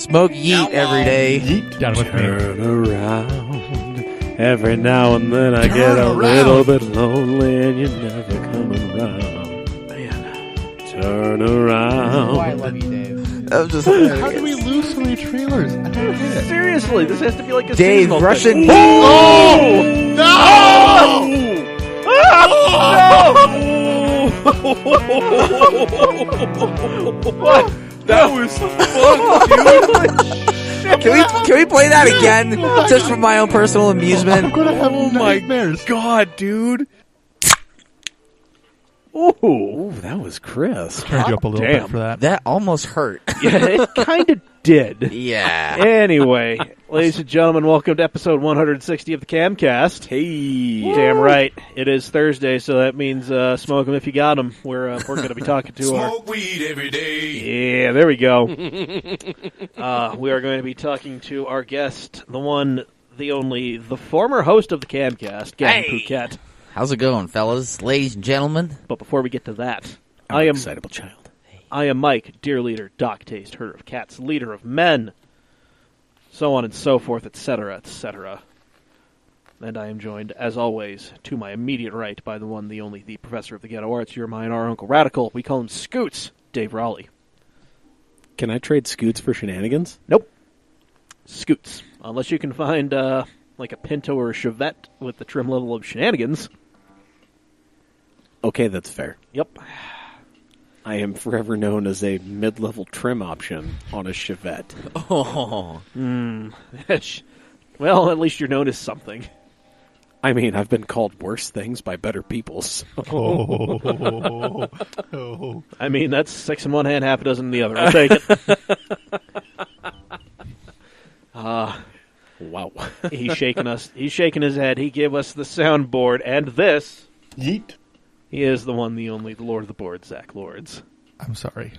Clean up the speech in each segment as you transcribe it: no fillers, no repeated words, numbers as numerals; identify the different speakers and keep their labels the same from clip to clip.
Speaker 1: Smoke yeet every day.
Speaker 2: Yeet.
Speaker 3: Down with me.
Speaker 2: Turn around. Every now and then I get a little bit lonely and you're never coming round. Man. Turn around.
Speaker 4: Oh, I love you, Dave.
Speaker 1: I'm just
Speaker 3: How do we lose so many trailers? I don't get it.
Speaker 5: Seriously, this has to be like a
Speaker 1: Dave,
Speaker 5: seasonal
Speaker 1: Russian.
Speaker 5: thing.
Speaker 3: Oh!
Speaker 5: What? That was fun, dude.
Speaker 1: Can we play that again? Just for my own personal amusement?
Speaker 3: I'm gonna have nightmares.
Speaker 5: God, dude. Ooh,
Speaker 2: That was crisp.
Speaker 3: Turned you up a little
Speaker 5: Damn.
Speaker 3: bit for that.
Speaker 1: That almost hurt.
Speaker 5: yeah, it kind of did.
Speaker 1: Yeah.
Speaker 5: Anyway, ladies and gentlemen, welcome to episode 160 of the CAMcast.
Speaker 2: Hey.
Speaker 5: Damn right, it is Thursday, so that means smoke them if you got them. We're going to be talking to
Speaker 6: Smoke weed every day.
Speaker 5: Yeah, there we go. We are going to be talking to our guest, the one, the only, the former host of the CAMcast, Gavin Phuket.
Speaker 1: How's it going, fellas, ladies and gentlemen?
Speaker 5: But before we get to that,
Speaker 2: I am an excitable child.
Speaker 5: I am Mike, dear leader, Doc Taste, herder of cats, leader of men, so on and so forth, etc., etc. And I am joined, as always, to my immediate right by the one, the only, the professor of the ghetto arts, your mine, our Uncle Radical. We call him Scoots, Dave Raleigh.
Speaker 2: Can I trade Scoots for shenanigans?
Speaker 5: Nope. Scoots. Unless you can find, like a Pinto or a Chevette with the trim level of shenanigans.
Speaker 2: Okay, that's fair.
Speaker 5: Yep.
Speaker 2: I am forever known as a mid-level trim option on a Chevette.
Speaker 1: Oh.
Speaker 5: Well, at least you're known as something.
Speaker 2: I mean, I've been called worse things by better people. So.
Speaker 3: Oh.
Speaker 5: I mean, that's 6 in one hand, half a dozen in the other. I'll take it.
Speaker 2: Wow.
Speaker 5: He's shaking us. He's shaking his head. He gave us the soundboard, and this.
Speaker 3: Yeet.
Speaker 5: He is the one, the only, the Lord of the Board, Zach Lords.
Speaker 3: I'm sorry.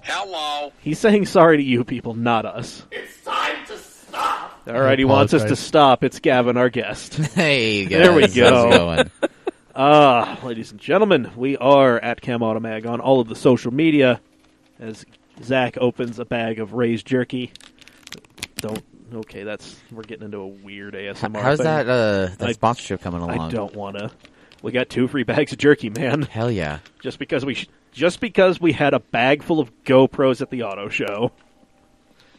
Speaker 6: Hello.
Speaker 5: He's saying sorry to you people, not us.
Speaker 6: It's time to stop.
Speaker 5: All right, he wants us to
Speaker 3: apologize.
Speaker 5: stop. It's Gavin, our guest.
Speaker 1: Hey, guys.
Speaker 5: There we go.
Speaker 1: How's it going?
Speaker 5: Ladies and gentlemen, we are at CAMautomag on all of the social media as Zach opens a bag of raised jerky. Okay, we're getting into a weird ASMR
Speaker 1: How's
Speaker 5: thing.
Speaker 1: that sponsorship coming along?
Speaker 5: I don't want to. We got 2 free bags of jerky, man.
Speaker 1: Hell yeah.
Speaker 5: Just because we had a bag full of GoPros at the auto show.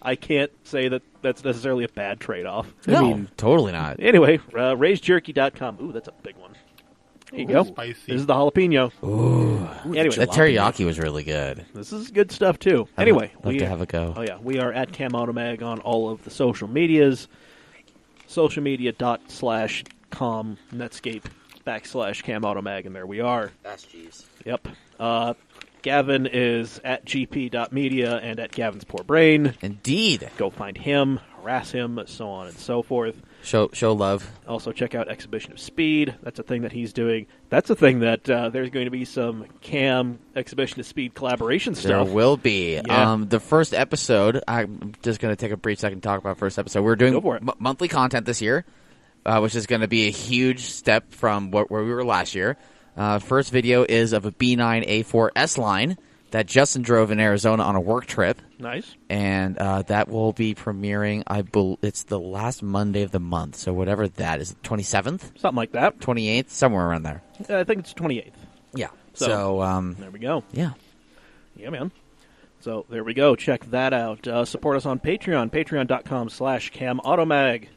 Speaker 5: I can't say that that's necessarily a bad trade-off.
Speaker 1: No, totally not.
Speaker 5: Anyway, raisedjerky.com. Ooh, that's a big one. There you go.
Speaker 3: Spicy.
Speaker 5: This is the jalapeno.
Speaker 1: Ooh.
Speaker 5: Anyway,
Speaker 1: That teriyaki was really good.
Speaker 5: this is good stuff, too. Anyway.
Speaker 1: Love to have a go.
Speaker 5: Oh, yeah. We are at CAMautomag on all of the social medias. Socialmedia.com Netscape /CAMautomag, and there we are.
Speaker 1: That's cheese.
Speaker 5: Yep. Gavin is at gp.media and at Gavin's Poor Brain.
Speaker 1: Indeed.
Speaker 5: Go find him, harass him, so on and so forth.
Speaker 1: Show love.
Speaker 5: Also, check out Exhibition of Speed. That's a thing that he's doing. That's a thing that there's going to be some Cam Exhibition of Speed collaboration
Speaker 1: There
Speaker 5: stuff.
Speaker 1: will be.
Speaker 5: Yeah.
Speaker 1: The first episode, I'm just going to take a brief second to talk about first episode. We're doing
Speaker 5: Go for it.
Speaker 1: monthly content this year, which is going to be a huge step from where we were last year. First video is of a B9A4 S-Line that Justin drove in Arizona on a work trip.
Speaker 5: Nice.
Speaker 1: And that will be premiering, it's the last Monday of the month, so whatever that is, 27th?
Speaker 5: Something like that.
Speaker 1: 28th? Somewhere around there.
Speaker 5: I think it's 28th.
Speaker 1: Yeah.
Speaker 5: So, there we go.
Speaker 1: Yeah.
Speaker 5: Yeah, man. So, there we go. Check that out. Support us on Patreon, patreon.com/CamAutomag.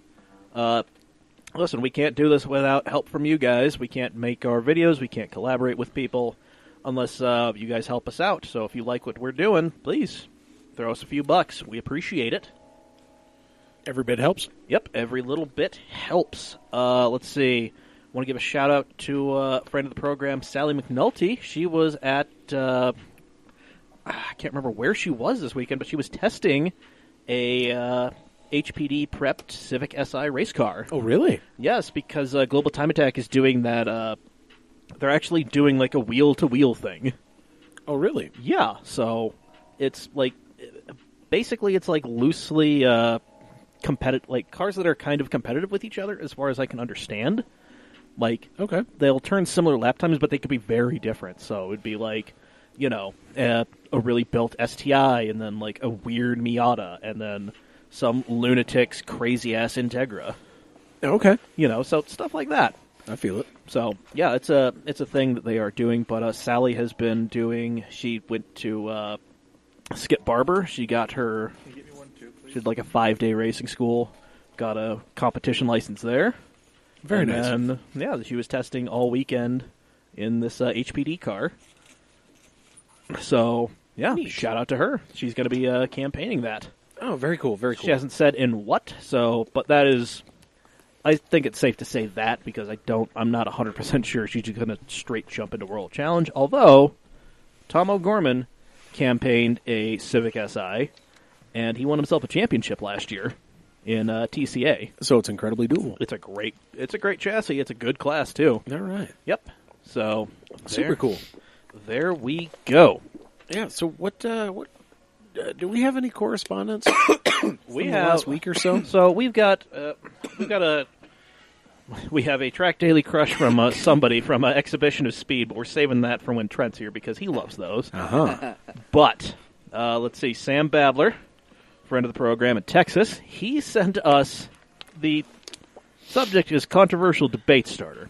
Speaker 5: Listen, we can't do this without help from you guys. We can't make our videos. We can't collaborate with people unless you guys help us out. So if you like what we're doing, please throw us a few bucks. We appreciate it.
Speaker 2: Every bit helps.
Speaker 5: Yep, every little bit helps. Let's see. I want to give a shout-out to a friend of the program, Sally McNulty. She was at, I can't remember where she was this weekend, but she was testing a HPD prepped Civic Si race car.
Speaker 2: Oh, really?
Speaker 5: Yes, because Global Time Attack is doing that. They're actually doing like a wheel-to-wheel thing.
Speaker 2: Oh, really?
Speaker 5: Yeah, so it's like basically it's like loosely competitive, like cars that are kind of competitive with each other, as far as I can understand. Like,
Speaker 2: Okay.
Speaker 5: they'll turn similar lap times, but they could be very different. So it'd be like, a a really built STI, and then like a weird Miata, and then some lunatic's crazy ass Integra.
Speaker 2: Okay.
Speaker 5: So stuff like that.
Speaker 2: I feel it.
Speaker 5: So yeah, it's a thing that they are doing. But Sally has been doing. She went to Skip Barber. She got her. She did like a 5-day racing school. Got a competition license there.
Speaker 2: Very nice.
Speaker 5: And yeah, she was testing all weekend in this HPD car. So yeah, shout out to her. She's going to be campaigning that.
Speaker 2: Oh, very cool. Very cool.
Speaker 5: She hasn't said in what. So, but that is. I think it's safe to say that because I'm not 100% sure she's just going to straight jump into World Challenge. Although, Tom O'Gorman campaigned a Civic Si, and he won himself a championship last year in TCA.
Speaker 2: So it's incredibly doable.
Speaker 5: It's a great chassis. It's a good class too.
Speaker 2: All right.
Speaker 5: Yep. So
Speaker 2: Super cool.
Speaker 5: There we go.
Speaker 2: Yeah. So what? Do we have any correspondence?
Speaker 5: We
Speaker 2: from
Speaker 5: have
Speaker 2: the last week or so.
Speaker 5: So we have a Track Daily crush from somebody from Exhibition of Speed, but we're saving that for when Trent's here because he loves those.
Speaker 2: Uh-huh.
Speaker 5: But let's see, Sam Babler, friend of the program in Texas, he sent us the subject is controversial debate starter.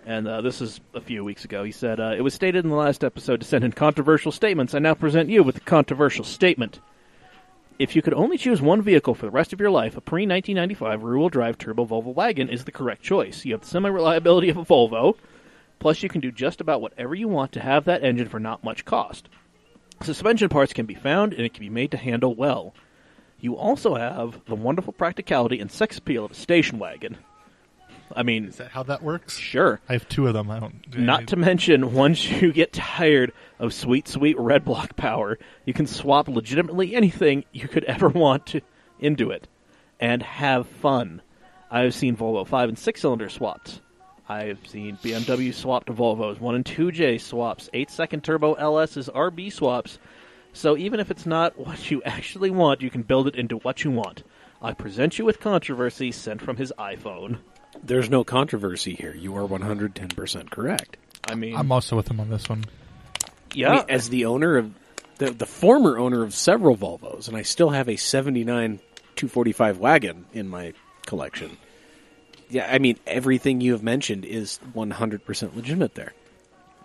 Speaker 5: And this is a few weeks ago. He said, it was stated in the last episode to send in controversial statements. I now present you with a controversial statement. If you could only choose one vehicle for the rest of your life, a pre-1995 rear-wheel drive turbo Volvo wagon is the correct choice. You have the semi-reliability of a Volvo, plus you can do just about whatever you want to have that engine for not much cost. Suspension parts can be found, and it can be made to handle well. You also have the wonderful practicality and sex appeal of a station wagon. I mean,
Speaker 3: Is that how that works?
Speaker 5: sure.
Speaker 3: I have 2 of them. I don't.
Speaker 5: Not to mention, once you get tired of sweet, sweet red block power, you can swap legitimately anything you could ever want into it and have fun. I've seen Volvo 5 and 6-cylinder swaps. I've seen BMW swap to Volvos, 1 and 2J swaps, 8-second turbo LS's RB swaps. So even if it's not what you actually want, you can build it into what you want. I present you with controversy sent from his iPhone.
Speaker 2: There's no controversy here. You are 110% correct.
Speaker 5: I mean,
Speaker 3: I'm also with him on this one.
Speaker 5: yeah.
Speaker 2: I mean, as the owner of the former owner of several Volvos, and I still have a 79 245 wagon in my collection. Yeah, I mean, everything you have mentioned is 100% legitimate there.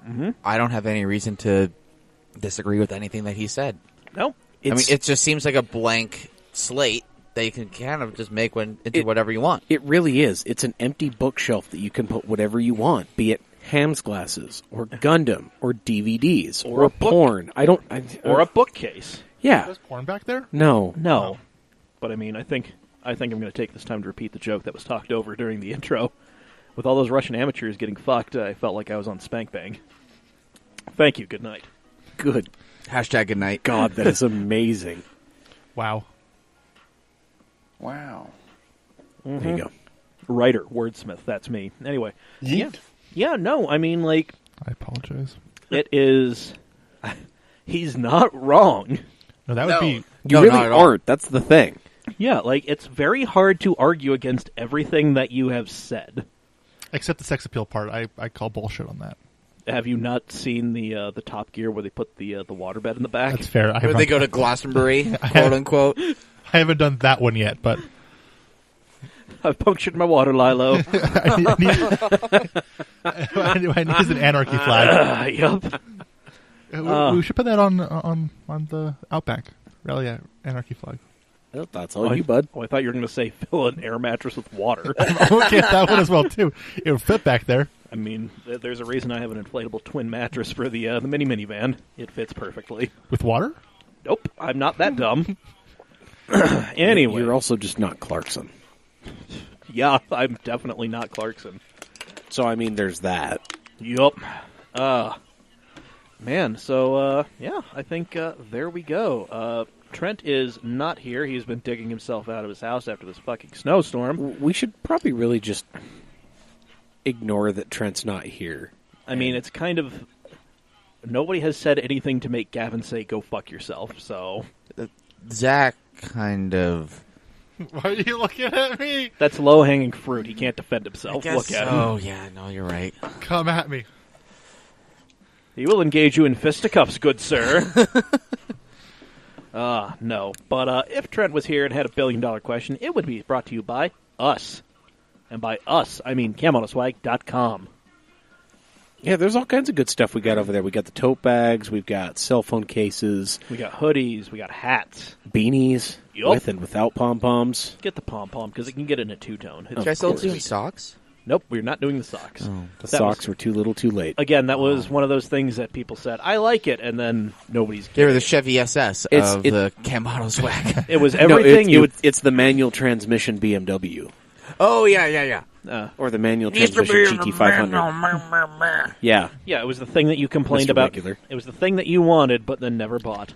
Speaker 5: Mm-hmm.
Speaker 1: I don't have any reason to disagree with anything that he said.
Speaker 5: No.
Speaker 1: I mean, it just seems like a blank slate that you can kind of just make into whatever you want.
Speaker 2: It really is. It's an empty bookshelf that you can put whatever you want, be it Ham's glasses, or Gundam, or DVDs, or
Speaker 5: a book.
Speaker 2: porn.
Speaker 5: Or a bookcase.
Speaker 2: Yeah.
Speaker 3: There's porn back there?
Speaker 2: No.
Speaker 5: No. But I mean, I think I'm going to take this time to repeat the joke that was talked over during the intro. With all those Russian amateurs getting fucked, I felt like I was on Spank Bang. Thank you. Good night.
Speaker 2: Good
Speaker 1: Hashtag good night.
Speaker 2: God, that is amazing.
Speaker 3: Wow.
Speaker 4: Wow.
Speaker 2: There you go.
Speaker 5: Writer, wordsmith, that's me. Anyway.
Speaker 4: Yeet.
Speaker 5: Yeah, no, I mean, like,
Speaker 3: I apologize.
Speaker 5: it is... He's not wrong.
Speaker 3: No, that would be...
Speaker 2: You really aren't. That's the thing.
Speaker 5: Yeah, like, it's very hard to argue against everything that you have said.
Speaker 3: Except the sex appeal part. I call bullshit on that.
Speaker 5: Have you not seen the Top Gear where they put the waterbed in the back?
Speaker 3: That's fair.
Speaker 1: Where they go to Glastonbury, quote unquote.
Speaker 3: I haven't done that one yet, but...
Speaker 5: I've punctured my water, Lilo.
Speaker 3: I need an anarchy flag.
Speaker 5: Yup.
Speaker 3: We should put that on the Outback Rally Anarchy flag.
Speaker 2: Well, that's all you, bud.
Speaker 5: Oh, I thought you were going to say fill an air mattress with water.
Speaker 3: Okay, that one as well too. It would fit back there.
Speaker 5: I mean, there's a reason I have an inflatable twin mattress for the mini minivan. It fits perfectly.
Speaker 3: With water?
Speaker 5: Nope, I'm not that dumb. Anyway.
Speaker 2: You're also just not Clarkson.
Speaker 5: Yeah, I'm definitely not Clarkson.
Speaker 2: So, I mean, there's that.
Speaker 5: Yup. Man, so, yeah, I think there we go. Trent is not here. He's been digging himself out of his house after this fucking snowstorm.
Speaker 2: We should probably really just ignore that Trent's not here.
Speaker 5: I mean, it's kind of... Nobody has said anything to make Gavin say, go fuck yourself, so...
Speaker 1: Zach kind of...
Speaker 3: Why are you looking at me?
Speaker 5: That's low-hanging fruit. He can't defend himself. Look at him.
Speaker 1: Oh, yeah, no, you're right.
Speaker 3: Come at me.
Speaker 5: He will engage you in fisticuffs, good sir. No. But if Trent was here and had a $1 billion question, it would be brought to you by us. And by us, I mean CAMonoswag.com.
Speaker 2: Yeah, there's all kinds of good stuff we got over there. We got the tote bags, we've got cell phone cases,
Speaker 5: We got hoodies, we got hats.
Speaker 2: beanies,
Speaker 5: Yup.
Speaker 2: with and without pom-poms.
Speaker 5: Get the pom-pom, because it can get in a two-tone.
Speaker 1: You guys still doing socks?
Speaker 5: Nope, we're not doing the socks.
Speaker 2: The
Speaker 5: That
Speaker 2: socks
Speaker 5: was-
Speaker 2: were too little too late.
Speaker 5: Again, that was one of those things that people said, I like it, and then nobody's
Speaker 1: They were
Speaker 5: getting
Speaker 1: the
Speaker 5: it.
Speaker 1: Chevy SS
Speaker 2: It's-
Speaker 1: of the Camano swag.
Speaker 5: It was
Speaker 2: No,
Speaker 5: everything
Speaker 2: it's the manual transmission BMW.
Speaker 1: Oh, yeah.
Speaker 2: Or the manual transmission GT500. Yeah.
Speaker 5: Yeah, it was the thing that you complained
Speaker 2: Mr.
Speaker 5: about.
Speaker 2: Regular.
Speaker 5: It was the thing that you wanted, but then never bought.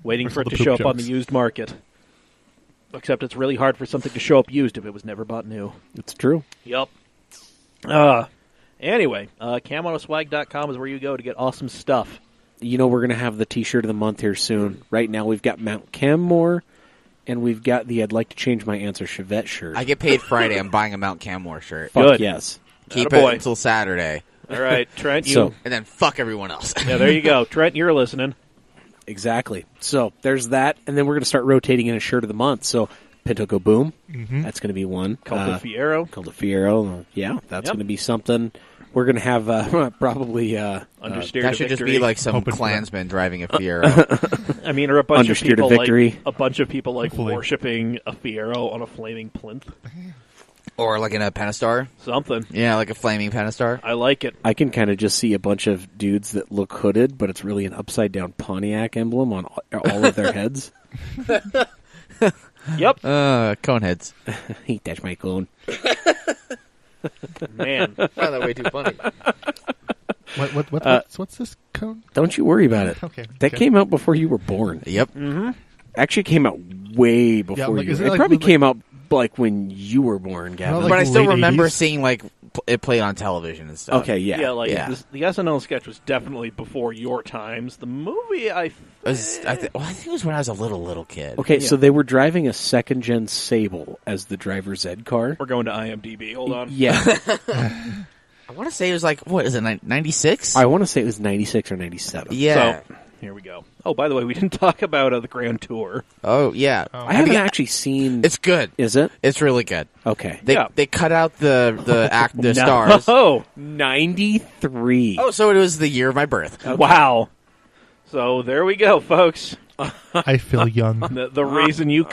Speaker 5: Waiting
Speaker 3: Where's
Speaker 5: for
Speaker 3: all
Speaker 5: it
Speaker 3: the
Speaker 5: to show
Speaker 3: poop
Speaker 5: up on the
Speaker 3: jokes?
Speaker 5: used market. Except it's really hard for something to show up used if it was never bought new.
Speaker 2: It's true.
Speaker 5: Yup. Anyway, CAMonoswag.com is where you go to get awesome stuff.
Speaker 2: You know, we're going to have the T-shirt of the month here soon. Right now, we've got Mount Canmore, and we've got the I'd like to change my answer Chevette shirt.
Speaker 1: I get paid Friday. I'm buying a Mount Canmore shirt.
Speaker 2: Fuck
Speaker 5: Good.
Speaker 2: yes.
Speaker 1: Keep
Speaker 5: Attaboy.
Speaker 1: it until Saturday.
Speaker 5: All right, Trent, you...
Speaker 2: So-
Speaker 1: And then fuck everyone else.
Speaker 5: yeah, there you go. Trent, you're listening.
Speaker 2: Exactly. So there's that, and then we're going to start rotating in a shirt of the month. So Pinto Go Boom, that's going to be one.
Speaker 5: Cult of Fiero.
Speaker 2: Cult of Fiero, yeah, that's
Speaker 5: Yep.
Speaker 2: going to be something. We're going to have probably
Speaker 5: Understeer
Speaker 1: That
Speaker 5: to
Speaker 1: should just
Speaker 5: victory.
Speaker 1: be like some
Speaker 3: Hoping for
Speaker 1: Klansman driving a Fiero.
Speaker 5: I mean, or a bunch of
Speaker 2: Understeer to
Speaker 5: people
Speaker 2: victory.
Speaker 5: like a bunch of people like
Speaker 3: Hopefully.
Speaker 5: worshiping a Fiero on a flaming plinth.
Speaker 1: Or like in a Pentastar.
Speaker 5: Something.
Speaker 1: Yeah, like a flaming Pentastar.
Speaker 5: I like it.
Speaker 2: I can kind of just see a bunch of dudes that look hooded, but it's really an upside-down Pontiac emblem on all of their heads.
Speaker 5: Yep,
Speaker 1: Coneheads.
Speaker 2: That's my clone.
Speaker 5: man.
Speaker 1: Found that way too funny.
Speaker 3: What's this cone?
Speaker 2: Don't you worry about it.
Speaker 3: Okay.
Speaker 2: That came out before you were born.
Speaker 1: Yep.
Speaker 2: Actually, came out way before
Speaker 3: like,
Speaker 2: you.
Speaker 3: is
Speaker 2: It
Speaker 3: it like-
Speaker 2: probably
Speaker 3: like-
Speaker 2: came out like when you were born, Gavin.
Speaker 3: Well, like-
Speaker 1: But I still
Speaker 3: late
Speaker 1: remember
Speaker 3: 80s?
Speaker 1: seeing like it played on television and stuff.
Speaker 2: okay, yeah,
Speaker 5: Yeah, like
Speaker 1: Yeah.
Speaker 5: the SNL sketch was definitely before your times. The movie, I
Speaker 1: I think it was when I was a little kid.
Speaker 2: Okay, so they were driving a second-gen Sable as the driver's ed car.
Speaker 5: we're going to IMDb. Hold on.
Speaker 2: Yeah,
Speaker 1: I want to say it was like, what is it, 96?
Speaker 2: I want to say it was 96 or 97.
Speaker 1: Yeah.
Speaker 5: So here we go. Oh, by the way, we didn't talk about the Grand Tour.
Speaker 1: Oh, yeah.
Speaker 2: I haven't actually seen.
Speaker 1: It's good.
Speaker 2: Is it?
Speaker 1: It's really good.
Speaker 2: Okay.
Speaker 1: They cut out the stars.
Speaker 5: Oh,
Speaker 2: 93.
Speaker 1: Oh, so it was the year of my birth.
Speaker 5: wow. So there we go, folks.
Speaker 3: I feel young.
Speaker 5: The reason you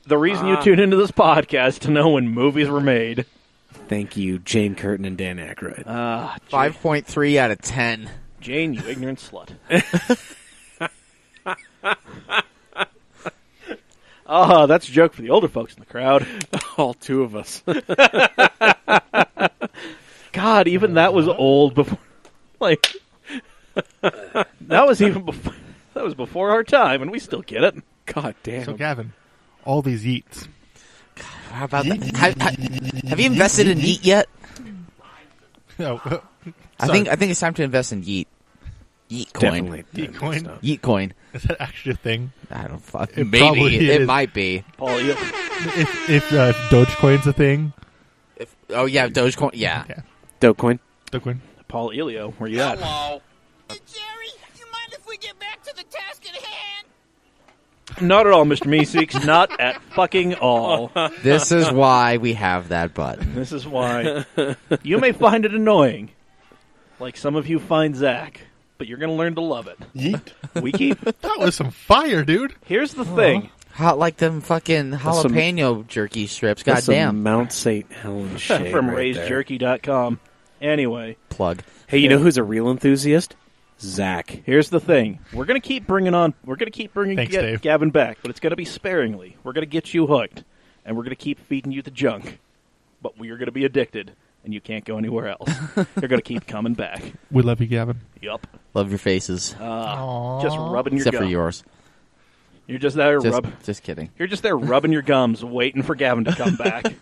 Speaker 5: the reason you tune into this podcast to know when movies were made.
Speaker 2: Thank you, Jane Curtin and Dan Aykroyd.
Speaker 1: 5.3 out of 10.
Speaker 5: Jane, you ignorant slut. That's a joke for the older folks in the crowd.
Speaker 2: All two of us.
Speaker 5: God, even that was old before. Like that was even before. That was before our time, and we still get it.
Speaker 2: God damn.
Speaker 3: So Gavin, all these eats.
Speaker 1: How about that? Have you invested in Yeet yet?
Speaker 3: No,
Speaker 1: I think it's time to invest in Yeet. Yeet coin.
Speaker 2: Definitely.
Speaker 3: Yeet coin?
Speaker 1: Yeet coin.
Speaker 3: Is that actually a thing?
Speaker 1: I don't fuck.
Speaker 3: It
Speaker 1: Maybe
Speaker 3: probably
Speaker 1: it
Speaker 3: is.
Speaker 1: might be.
Speaker 5: Paul, you,
Speaker 3: If Dogecoin's a thing,
Speaker 1: Oh yeah, Dogecoin. Yeah.
Speaker 3: yeah,
Speaker 2: Dogecoin.
Speaker 3: Dogecoin.
Speaker 5: Paul Elio, where you at?
Speaker 6: Hello.
Speaker 7: Jerry, you mind if we get back to the task at hand?
Speaker 5: Not at all, Mr. Meeseeks. Not at fucking all.
Speaker 1: This is why we have that button.
Speaker 5: This is why you may find it annoying, like some of you find Zach, but you're going to learn to love it.
Speaker 3: Yeet.
Speaker 5: We keep.
Speaker 3: That was some fire, dude.
Speaker 5: Here's the thing.
Speaker 1: Hot like them fucking
Speaker 2: some-
Speaker 1: jalapeno jerky strips.
Speaker 2: That's
Speaker 1: Goddamn.
Speaker 2: some Mount St. Helens shade
Speaker 5: From
Speaker 2: right there.
Speaker 5: raisedjerky.com. Anyway,
Speaker 1: Plug.
Speaker 2: Hey, you know who's a real enthusiast? Zach.
Speaker 5: here's the thing. We're going to keep bringing
Speaker 3: Thanks, Dave.
Speaker 5: Gavin back, but it's going to be sparingly. We're going to get you hooked, and we're going to keep feeding you the junk. But we are going to be addicted, and you can't go anywhere else. You're going to keep coming back.
Speaker 3: We love you, Gavin.
Speaker 5: Yup.
Speaker 1: Love your faces.
Speaker 5: Just rubbing your
Speaker 1: Except
Speaker 5: gum.
Speaker 1: for yours.
Speaker 5: You're just there
Speaker 1: Just kidding.
Speaker 5: You're just there rubbing your gums, waiting for Gavin to come back.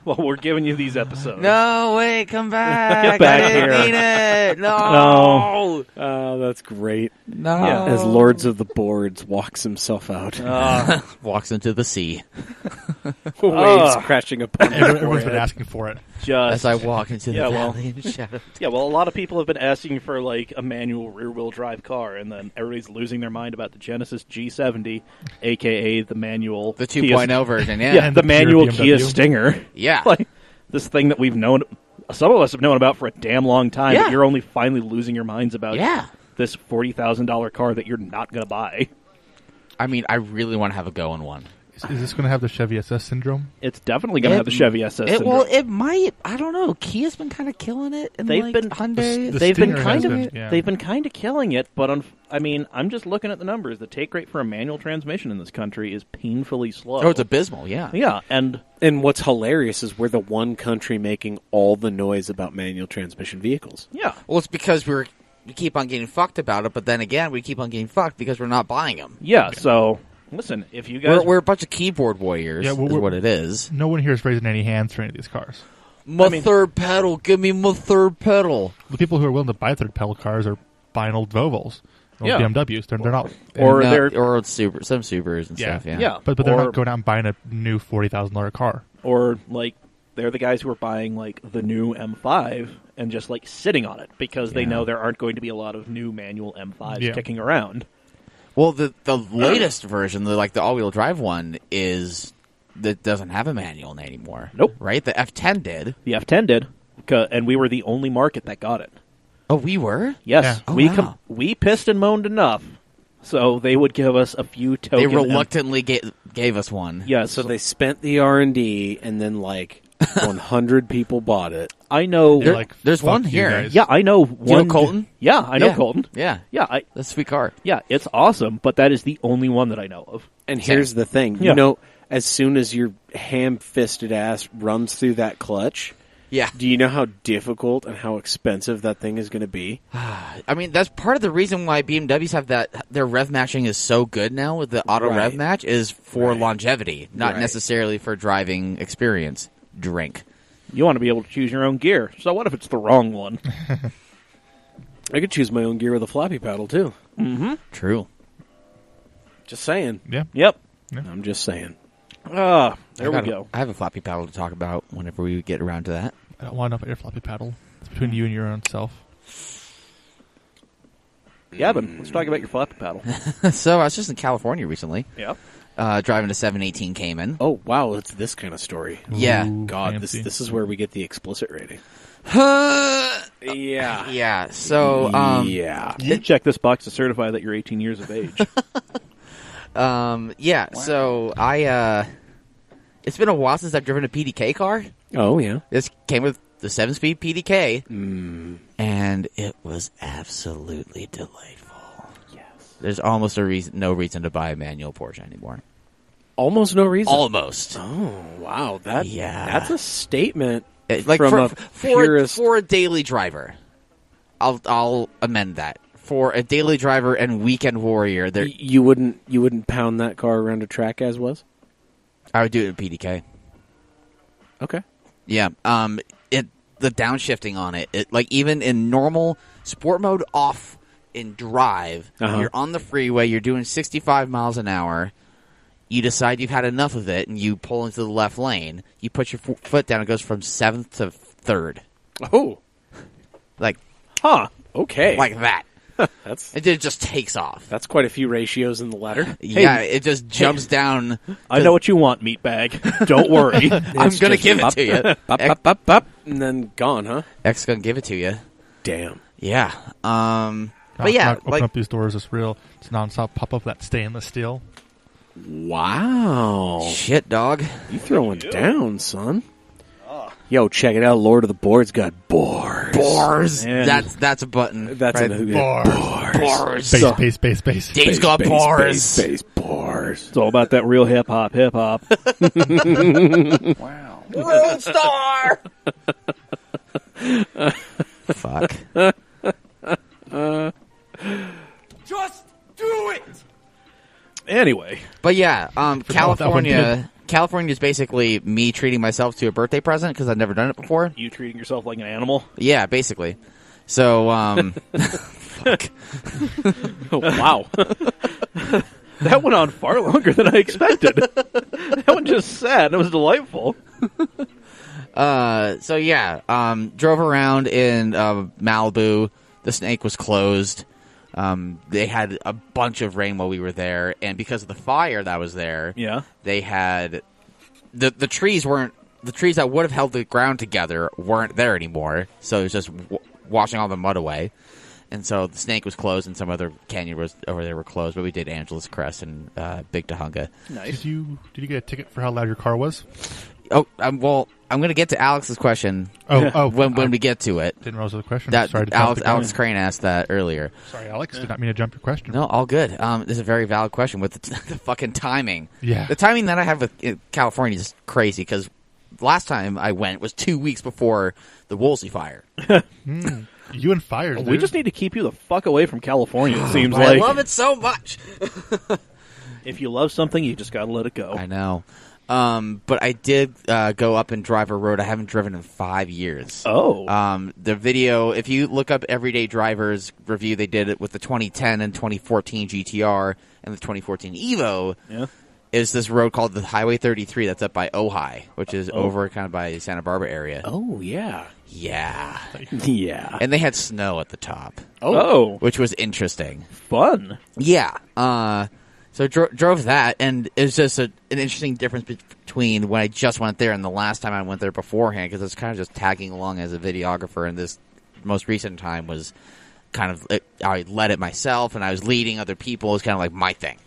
Speaker 5: While we're giving you these episodes.
Speaker 1: No, wait, come back.
Speaker 5: Get back
Speaker 1: I didn't
Speaker 5: here.
Speaker 1: mean it. No.
Speaker 5: No.
Speaker 2: Oh, that's great.
Speaker 1: No.
Speaker 5: Yeah.
Speaker 2: As Lords of the Boards walks himself out.
Speaker 1: Walks into the sea.
Speaker 2: Waves crashing upon his
Speaker 3: Everyone's been
Speaker 2: forehead.
Speaker 3: asking for it.
Speaker 1: as I walk into the
Speaker 5: Yeah, well-
Speaker 1: valley in shadow.
Speaker 5: Yeah, well, a lot of people have been asking for like a manual rear-wheel drive car, and then everybody's losing their mind about the Genesis G70, aka the manual,
Speaker 1: The 2.0 version, yeah.
Speaker 5: yeah,
Speaker 3: And
Speaker 5: the
Speaker 3: the pure
Speaker 5: manual
Speaker 3: BMW.
Speaker 5: Kia Stinger.
Speaker 1: Yeah.
Speaker 5: Like this thing that we've known, some of us have known about for a damn long time.
Speaker 1: Yeah.
Speaker 5: But you're only finally losing your minds about
Speaker 1: Yeah.
Speaker 5: this $40,000 car that you're not going to buy.
Speaker 1: I mean, I really want to have a go in one.
Speaker 3: Is this going to have the Chevy SS syndrome?
Speaker 5: It's definitely going to have the Chevy SS.
Speaker 1: Well,
Speaker 5: syndrome.
Speaker 1: it might. I don't know. Kia's been kind of killing it. And
Speaker 5: They've
Speaker 1: like
Speaker 5: been-
Speaker 1: Hyundai.
Speaker 3: The
Speaker 5: They've been
Speaker 3: Stinger
Speaker 5: kind
Speaker 3: has
Speaker 5: of
Speaker 3: been, yeah.
Speaker 5: they've been kind of killing it, but I mean, I'm just looking at the numbers. The take rate for a manual transmission in this country is painfully slow.
Speaker 1: Oh, it's abysmal. Yeah.
Speaker 5: yeah, and
Speaker 2: And what's hilarious is we're the one country making all the noise about manual transmission vehicles.
Speaker 5: yeah,
Speaker 1: Well, it's because we keep on getting fucked about it, but then again, we keep on getting fucked because we're not buying them.
Speaker 5: yeah. So listen, if you guys
Speaker 1: We're a bunch of keyboard warriors.
Speaker 3: Yeah,
Speaker 1: is
Speaker 3: we're-
Speaker 1: what it is.
Speaker 3: No one here is raising any hands for any of these cars.
Speaker 1: My third pedal. Give me my third pedal.
Speaker 3: The people who are willing to buy third pedal cars are buying old Volvos, old
Speaker 5: Yeah.
Speaker 3: BMWs. They're not.
Speaker 5: Or
Speaker 1: And,
Speaker 5: they're-
Speaker 1: or some Supers and
Speaker 3: Yeah.
Speaker 1: stuff. Yeah.
Speaker 5: yeah,
Speaker 3: But they're
Speaker 5: or,
Speaker 3: not going out and buying a new $40,000 car.
Speaker 5: or like they're the guys who are buying like the new M5 and just like sitting on it because they
Speaker 1: Yeah.
Speaker 5: know there aren't going to be a lot of new manual M5s
Speaker 3: Yeah.
Speaker 5: kicking around.
Speaker 1: Well, the latest version, the all-wheel drive one, that doesn't have a manual anymore.
Speaker 5: Nope.
Speaker 1: Right? The F10 did.
Speaker 5: The F10 did, and we were the only market that got it.
Speaker 1: Oh, we were?
Speaker 5: Yes,
Speaker 3: Yeah.
Speaker 1: Oh,
Speaker 5: we
Speaker 1: wow.
Speaker 5: we pissed and moaned enough, so they would give us a few
Speaker 1: They
Speaker 5: token.
Speaker 1: reluctantly gave us one.
Speaker 5: Yes,
Speaker 2: So they spent the R&D, and then like 100 people bought it.
Speaker 5: I know.
Speaker 3: They're like,
Speaker 1: there's
Speaker 3: fuck
Speaker 1: one
Speaker 3: you
Speaker 1: here.
Speaker 3: guys.
Speaker 5: Yeah, I know.
Speaker 1: Do you know
Speaker 5: one.
Speaker 1: Colton?
Speaker 5: Yeah, I know
Speaker 1: Yeah.
Speaker 5: Colton.
Speaker 1: Yeah.
Speaker 5: Yeah,
Speaker 1: That's a sweet car.
Speaker 5: yeah, it's awesome, but that is the only one that I know of.
Speaker 2: And here's the thing.
Speaker 5: Yeah.
Speaker 2: You know, as soon as your ham-fisted ass runs through that clutch,
Speaker 1: Yeah.
Speaker 2: do you know how difficult and how expensive that thing is going to be?
Speaker 1: I mean, that's part of the reason why BMWs have their rev matching is so good now with the auto rev
Speaker 2: Right.
Speaker 1: match is for
Speaker 2: Right.
Speaker 1: longevity, not
Speaker 2: Right.
Speaker 1: necessarily for driving experience. Drink.
Speaker 5: You want to be able to choose your own gear. So what if it's the wrong one?
Speaker 2: I could choose my own gear with a floppy paddle, too.
Speaker 1: True.
Speaker 2: Just saying.
Speaker 3: Yeah.
Speaker 5: Yep.
Speaker 2: I'm just saying.
Speaker 5: There we go.
Speaker 1: I have a floppy paddle to talk about whenever we get around to that.
Speaker 3: I don't want to know about your floppy paddle. It's between you and your own self.
Speaker 5: Gavin, let's talk about your floppy paddle.
Speaker 1: So I was just in California recently,
Speaker 5: Yeah.
Speaker 1: driving a 718 Cayman.
Speaker 2: Oh, wow, it's this kind of story.
Speaker 1: Yeah.
Speaker 3: Ooh,
Speaker 2: God,
Speaker 3: fancy.
Speaker 2: this is where we get the explicit rating. Yeah.
Speaker 1: Yeah. So,
Speaker 2: yeah.
Speaker 5: You check this box to certify that you're 18 years of age.
Speaker 1: yeah. So it's been a while since I've driven a PDK car.
Speaker 2: Oh, yeah.
Speaker 1: This came with the 7-speed PDK, and it was absolutely delightful.
Speaker 5: Yes.
Speaker 1: There's almost no reason to buy a manual Porsche anymore.
Speaker 2: Almost no reason.
Speaker 1: Almost.
Speaker 2: Oh, wow.
Speaker 1: Yeah.
Speaker 2: That's a statement
Speaker 1: Like
Speaker 2: from a
Speaker 1: for
Speaker 2: purist.
Speaker 1: a daily driver. I'll amend that. For a daily driver and weekend warrior,
Speaker 2: You wouldn't pound that car around a track as was?
Speaker 1: I would do it in PDK.
Speaker 2: Okay.
Speaker 1: Yeah. The downshifting on it, like even in normal sport mode off in drive, you're on the freeway, you're doing 65 miles an hour, you decide you've had enough of it, and you pull into the left lane, you put your foot down, it goes from 7th to 3rd.
Speaker 2: Oh.
Speaker 1: Like,
Speaker 2: Okay.
Speaker 1: like that.
Speaker 2: that's
Speaker 1: It just takes off.
Speaker 2: that's quite a few ratios in the ladder.
Speaker 1: Yeah, it just jumps down.
Speaker 5: I know what you want, meatbag. Don't worry.
Speaker 1: I'm going to give it to you.
Speaker 2: Bop, bop, bop, bop, and then gone, huh?
Speaker 1: X going to give it to you.
Speaker 2: Damn.
Speaker 1: Yeah. But yeah,
Speaker 3: Open
Speaker 1: like,
Speaker 3: up these doors. It's real. It's nonstop pop up that stainless steel.
Speaker 2: Wow.
Speaker 1: shit, dog.
Speaker 2: You throwing down, son. Yo, check it out. Lord of the Boards got boars.
Speaker 1: Bars.
Speaker 5: Man.
Speaker 1: That's a button.
Speaker 2: That's
Speaker 1: right?
Speaker 2: a
Speaker 1: Bars.
Speaker 3: Space.
Speaker 1: Dave's got bars.
Speaker 2: Space bars.
Speaker 5: It's all about that real hip hop.
Speaker 1: World Star. Fuck.
Speaker 6: Just do it!
Speaker 5: Anyway,
Speaker 1: But yeah,
Speaker 3: what that one
Speaker 1: California is basically me treating myself to a birthday present because I've never done it before.
Speaker 5: you treating yourself like an animal?
Speaker 1: Yeah, basically. So, fuck.
Speaker 2: Oh, wow.
Speaker 5: That went on far longer than I expected. That one just sat. It was delightful.
Speaker 1: So yeah, drove around in Malibu. The Snake was closed. They had a bunch of rain while we were there, and because of the fire that was there, they had the trees weren't the trees that would have held the ground together weren't there anymore. So it was just washing all the mud away. And so the Snake was closed, and some other canyon was over there were closed. But we did Angeles Crest and Big Tahunga.
Speaker 3: Nice. Did you get a ticket for how loud your car was?
Speaker 1: Oh, well, I'm going to get to Alex's question. When we get to it.
Speaker 3: Didn't realize the question.
Speaker 1: Sorry to Alex Crane asked that earlier.
Speaker 3: Sorry, Alex. Did not mean to jump your question.
Speaker 1: No, all good. This is a very valid question with the fucking timing.
Speaker 3: Yeah.
Speaker 1: The timing that I have with California is crazy because last time I went was 2 weeks before the Woolsey fire.
Speaker 3: You and fires.
Speaker 5: We just need to keep you the fuck away from California, it seems like.
Speaker 1: I love it so much.
Speaker 5: If you love something, you just gotta let it go.
Speaker 1: I know. But I did go up and drive a road I haven't driven in 5 years.
Speaker 5: Oh.
Speaker 1: The video, if you look up Everyday Drivers review, they did it with the 2010 and 2014 GTR and the 2014 Evo.
Speaker 5: Yeah.
Speaker 1: Is this road called the Highway 33 that's up by Ojai, which is over kind of by Santa Barbara area.
Speaker 5: Oh, yeah.
Speaker 1: Yeah.
Speaker 5: Yeah.
Speaker 1: And they had snow at the top.
Speaker 5: Oh.
Speaker 1: Which was interesting.
Speaker 5: Fun.
Speaker 1: Yeah. So drove that, and it was just an interesting difference between when I just went there and the last time I went there beforehand, because I was kind of just tagging along as a videographer, and this most recent time was kind of, I led it myself, and I was leading other people. It was kind of like my thing.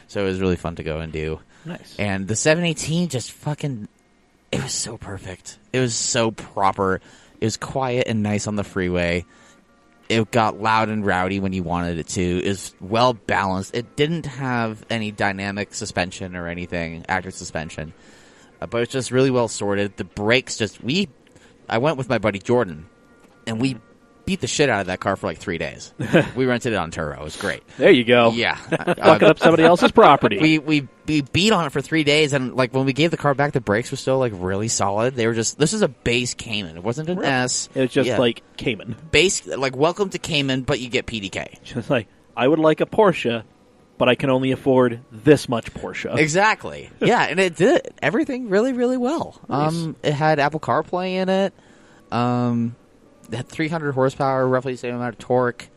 Speaker 1: So it was really fun to go and do.
Speaker 5: Nice.
Speaker 1: And the 718 just fucking, it was so perfect. It was so proper. It was quiet and nice on the freeway. It got loud and rowdy when you wanted it to. It was well balanced. It didn't have any dynamic suspension or anything, active suspension. But it's just really well sorted. The brakes I went with my buddy Jordan, and we beat the shit out of that car for like 3 days. We rented it on Turo. It was great.
Speaker 5: There you go.
Speaker 1: Yeah.
Speaker 5: Fucking up somebody else's property.
Speaker 1: We beat on it for 3 days, and like when we gave the car back, the brakes were still like really solid. They were just, this is a base Cayman. It wasn't an S.
Speaker 5: It was just like Cayman.
Speaker 1: Base, like welcome to Cayman, but you get PDK.
Speaker 5: Just like, I would like a Porsche, but I can only afford this much Porsche.
Speaker 1: Exactly. Yeah, and it did everything really, really well.
Speaker 5: Nice.
Speaker 1: It had Apple CarPlay in it. It had 300 horsepower, roughly the same amount of torque.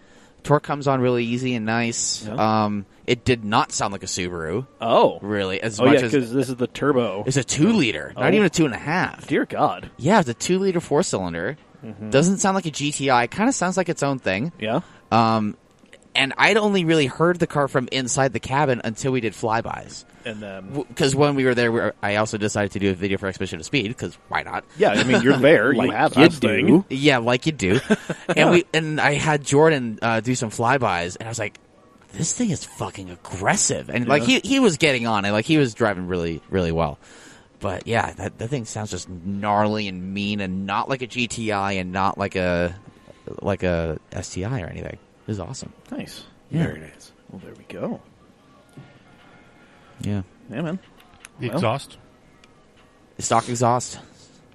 Speaker 1: Torque comes on really easy and nice.
Speaker 5: Yeah.
Speaker 1: It did not sound like a Subaru.
Speaker 5: Oh.
Speaker 1: Really. As
Speaker 5: much
Speaker 1: much
Speaker 5: as because this is the turbo.
Speaker 1: It's a 2-liter, not even a 2.5.
Speaker 5: Dear God.
Speaker 1: Yeah, it's a 2-liter 4-cylinder. Mm-hmm. Doesn't sound like a GTI. Kind of sounds like its own thing.
Speaker 5: Yeah.
Speaker 1: And I'd only really heard the car from inside the cabin until we did flybys.
Speaker 5: And then,
Speaker 1: because when we were there, I also decided to do a video for Expedition of Speed, because why not?
Speaker 5: Yeah, I mean, you're there.
Speaker 1: Like
Speaker 5: you have
Speaker 1: you
Speaker 5: that thing.
Speaker 1: Yeah, like you do. And I had Jordan do some flybys, and I was like, this thing is fucking aggressive. And like he was getting on it, like he was driving really, really well. But yeah, that thing sounds just gnarly and mean, and not like a GTI, and not like a STI or anything. It was awesome.
Speaker 5: Nice.
Speaker 1: Yeah.
Speaker 5: Very nice. Well, there we go.
Speaker 1: Yeah.
Speaker 5: Yeah, man.
Speaker 3: The exhaust?
Speaker 1: Stock exhaust.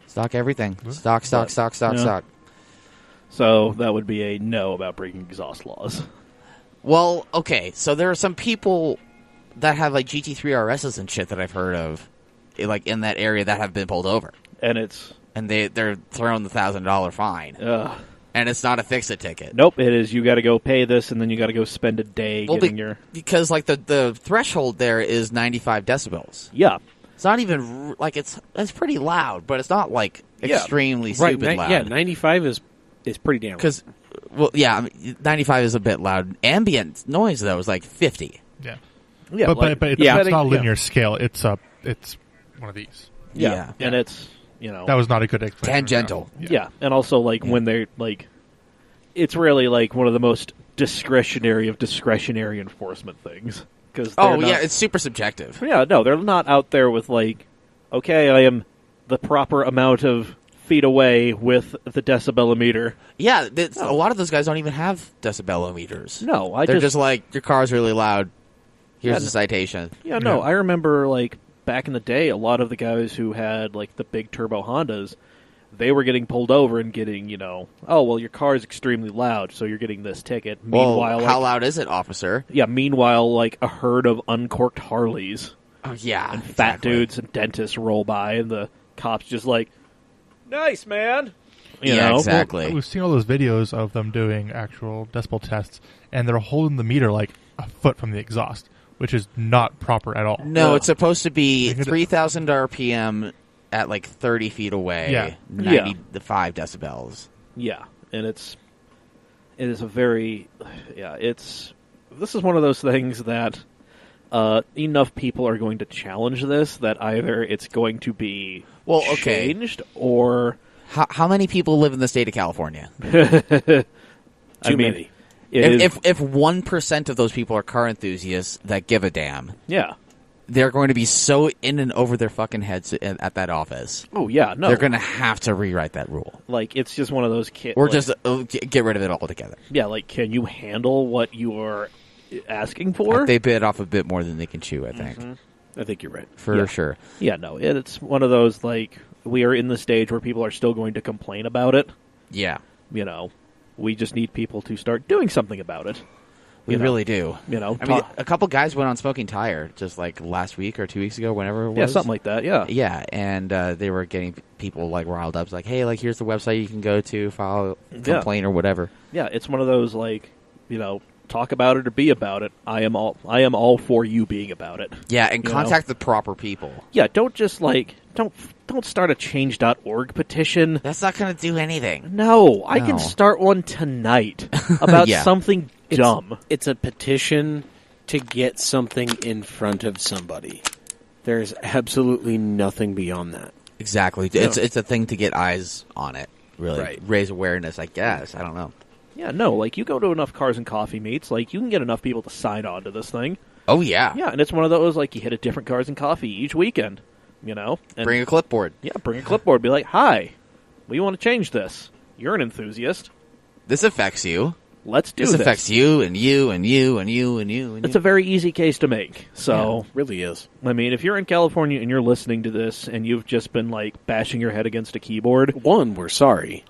Speaker 1: Stock everything. Stock.
Speaker 5: So that would be a no about breaking exhaust laws.
Speaker 1: Well, okay. So there are some people that have like GT3 RSs and shit that I've heard of, like in that area, that have been pulled over.
Speaker 5: And
Speaker 1: they're throwing the $1,000 fine. And it's not a fix-it ticket.
Speaker 5: Nope, it is. You got to go pay this, and then you got to go spend a day getting your.
Speaker 1: Because like the threshold there is 95 decibels.
Speaker 5: Yeah,
Speaker 1: it's not even like it's pretty loud, but it's not like extremely stupid loud.
Speaker 2: Yeah, 95 is pretty damn.
Speaker 1: Because, well, yeah, I mean, 95 is a bit loud. Ambient noise though is like 50.
Speaker 3: Yeah,
Speaker 5: yeah,
Speaker 3: but it's not a linear scale. It's one of these.
Speaker 5: Yeah, and it's.
Speaker 3: That was not a good explanation.
Speaker 1: Tangential.
Speaker 5: Yeah, and also when they're like, it's really like one of the most discretionary of discretionary enforcement things.
Speaker 1: It's super subjective.
Speaker 5: Yeah, no, they're not out there with like, okay, I am the proper amount of feet away with the decibelometer.
Speaker 1: Yeah, a lot of those guys don't even have decibelometers.
Speaker 5: No,
Speaker 1: they're just like, your car's really loud. Here's a citation.
Speaker 5: Yeah, no, I remember like. Back in the day, a lot of the guys who had like the big turbo Hondas, they were getting pulled over and getting, oh, well, your car is extremely loud, so you're getting this ticket. Meanwhile,
Speaker 1: how loud is it, officer?
Speaker 5: Yeah, meanwhile, like a herd of uncorked Harleys.
Speaker 1: Oh, yeah.
Speaker 5: And fat dudes and dentists roll by, and the cops just like, nice, man. You
Speaker 1: Yeah,
Speaker 5: know?
Speaker 1: exactly.
Speaker 3: Well, we've seen all those videos of them doing actual decibel tests, and they're holding the meter like a foot from the exhaust, which is not proper at all.
Speaker 1: No, it's supposed to be
Speaker 3: They could-
Speaker 1: 3,000 RPM at like 30 feet away.
Speaker 3: Yeah.
Speaker 1: 95 decibels.
Speaker 5: Yeah, and it is a very, this is one of those things that enough people are going to challenge this that either it's going to be changed or...
Speaker 1: How many people live in the state of California?
Speaker 2: Too many.
Speaker 1: If 1% of those people are car enthusiasts that give a damn,
Speaker 5: yeah.
Speaker 1: they're going to be so in and over their fucking heads at that office.
Speaker 5: Oh, yeah, no.
Speaker 1: They're going to have to rewrite that rule.
Speaker 5: Like, it's just one of those kids...
Speaker 1: Or just get rid of it altogether.
Speaker 5: Yeah, like, can you handle what you are asking for?
Speaker 1: They bit off a bit more than they can chew, I think.
Speaker 2: I think you're right.
Speaker 1: For sure.
Speaker 5: Yeah, no, it's one of those, like, we are in the stage where people are still going to complain about it.
Speaker 1: Yeah.
Speaker 5: You know, we just need people to start doing something about it.
Speaker 1: We really do.
Speaker 5: You know,
Speaker 1: I mean, a couple guys went on Smoking Tire just like last week or 2 weeks ago, whenever it was.
Speaker 5: Yeah, something like that, yeah.
Speaker 1: Yeah, and they were getting people like riled up. It's like, hey, like here's the website you can go to, file a complaint or whatever.
Speaker 5: Yeah, it's one of those like, you know, talk about it or be about it. I am all for you being about it.
Speaker 1: Yeah, and contact the proper people.
Speaker 5: Yeah, don't just like don't start a change.org petition.
Speaker 1: That's not going to do anything.
Speaker 5: No, I can start one tonight about something dumb.
Speaker 2: It's a petition to get something in front of somebody. There's absolutely nothing beyond that.
Speaker 1: Exactly.
Speaker 2: Yeah.
Speaker 1: It's a thing to get eyes on it, really.
Speaker 2: Right.
Speaker 1: Raise awareness, I guess. I don't know.
Speaker 5: Yeah, no, like you go to enough cars and coffee meets, like you can get enough people to sign on to this thing.
Speaker 1: Oh, yeah.
Speaker 5: Yeah, and it's one of those, like you hit a different cars and coffee each weekend, you know? And
Speaker 1: Bring a clipboard.
Speaker 5: Yeah, bring a clipboard. Be like, hi, we want to change this. You're an enthusiast.
Speaker 1: This affects you.
Speaker 5: Let's do this.
Speaker 1: This affects you and you and you and you and you and
Speaker 5: It's
Speaker 1: you.
Speaker 5: a very easy case to make. So,
Speaker 2: It really is.
Speaker 5: I mean, if you're in California and you're listening to this and you've just been like bashing your head against a keyboard,
Speaker 2: 1, we're sorry.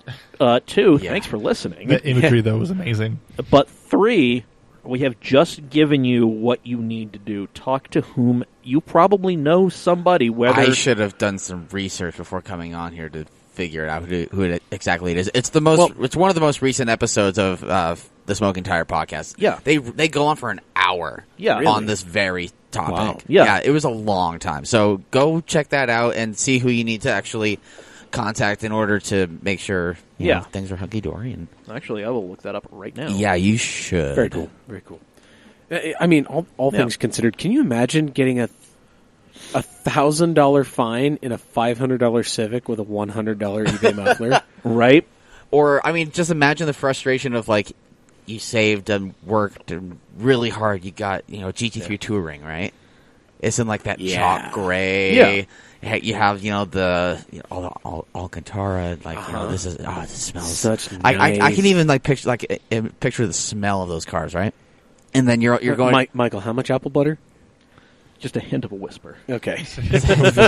Speaker 5: 2,
Speaker 1: Yeah.
Speaker 5: thanks for listening.
Speaker 3: The imagery, though, was amazing.
Speaker 5: But 3, we have just given you what you need to do. Talk to whom you probably know somebody. Whether
Speaker 1: I should have done some research before coming on here to figure it out who it exactly it is. It's the most. It's one of the most recent episodes of the Smoking Tire podcast.
Speaker 5: Yeah.
Speaker 1: they go on for an hour.
Speaker 5: Yeah.
Speaker 1: on
Speaker 5: Really?
Speaker 1: this very topic.
Speaker 2: Wow.
Speaker 5: Yeah.
Speaker 1: It was a long time. So go check that out and see who you need to actually contact in order to make sure you know, things are hunky dory. And
Speaker 5: Actually, I will look that up right now.
Speaker 1: yeah, you should.
Speaker 2: Very cool. Very cool. I mean, all things considered, can you imagine getting a $1,000 fine in a $500 Civic with a $100 eBay muffler?
Speaker 5: Right?
Speaker 1: Or I mean, just imagine the frustration of like you saved and worked and really hard. You got GT3 Touring, right? It's in like that chalk gray.
Speaker 5: Yeah.
Speaker 1: You have the Alcantara. Like this is this smells
Speaker 2: Such
Speaker 1: I
Speaker 2: nice-
Speaker 1: can even like picture the smell of those cars, right? And then you're going
Speaker 2: Michael, how much apple butter?
Speaker 5: Just a hint of a whisper.
Speaker 2: Okay.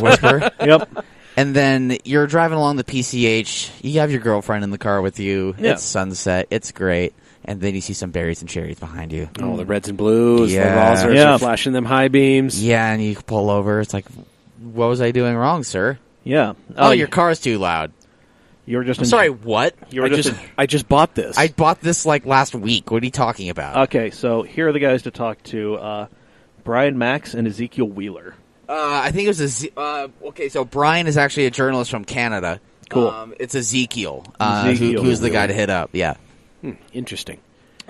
Speaker 1: whisper.
Speaker 5: Yep.
Speaker 1: And then you're driving along the PCH. You have your girlfriend in the car with you.
Speaker 5: Yeah.
Speaker 1: It's sunset. It's great. And then you see some berries and cherries behind you.
Speaker 2: Oh, the reds and blues.
Speaker 1: Yeah.
Speaker 2: The Rosers
Speaker 5: Yeah.
Speaker 2: are flashing them high beams.
Speaker 1: Yeah, and you pull over. It's like, what was I doing wrong, sir?
Speaker 5: Yeah.
Speaker 1: Oh, your car's too loud.
Speaker 5: You're just
Speaker 1: I'm sorry, what?
Speaker 5: You were just
Speaker 2: I just bought this.
Speaker 1: I bought this like last week. What are you talking about?
Speaker 5: Okay, so here are the guys to talk to: Brian Max and Ezekiel Wheeler.
Speaker 1: I think it was okay. So Brian is actually a journalist from Canada.
Speaker 5: Cool.
Speaker 1: It's Ezekiel,
Speaker 5: Ezekiel
Speaker 1: who's the guy to hit up. Yeah.
Speaker 2: Interesting.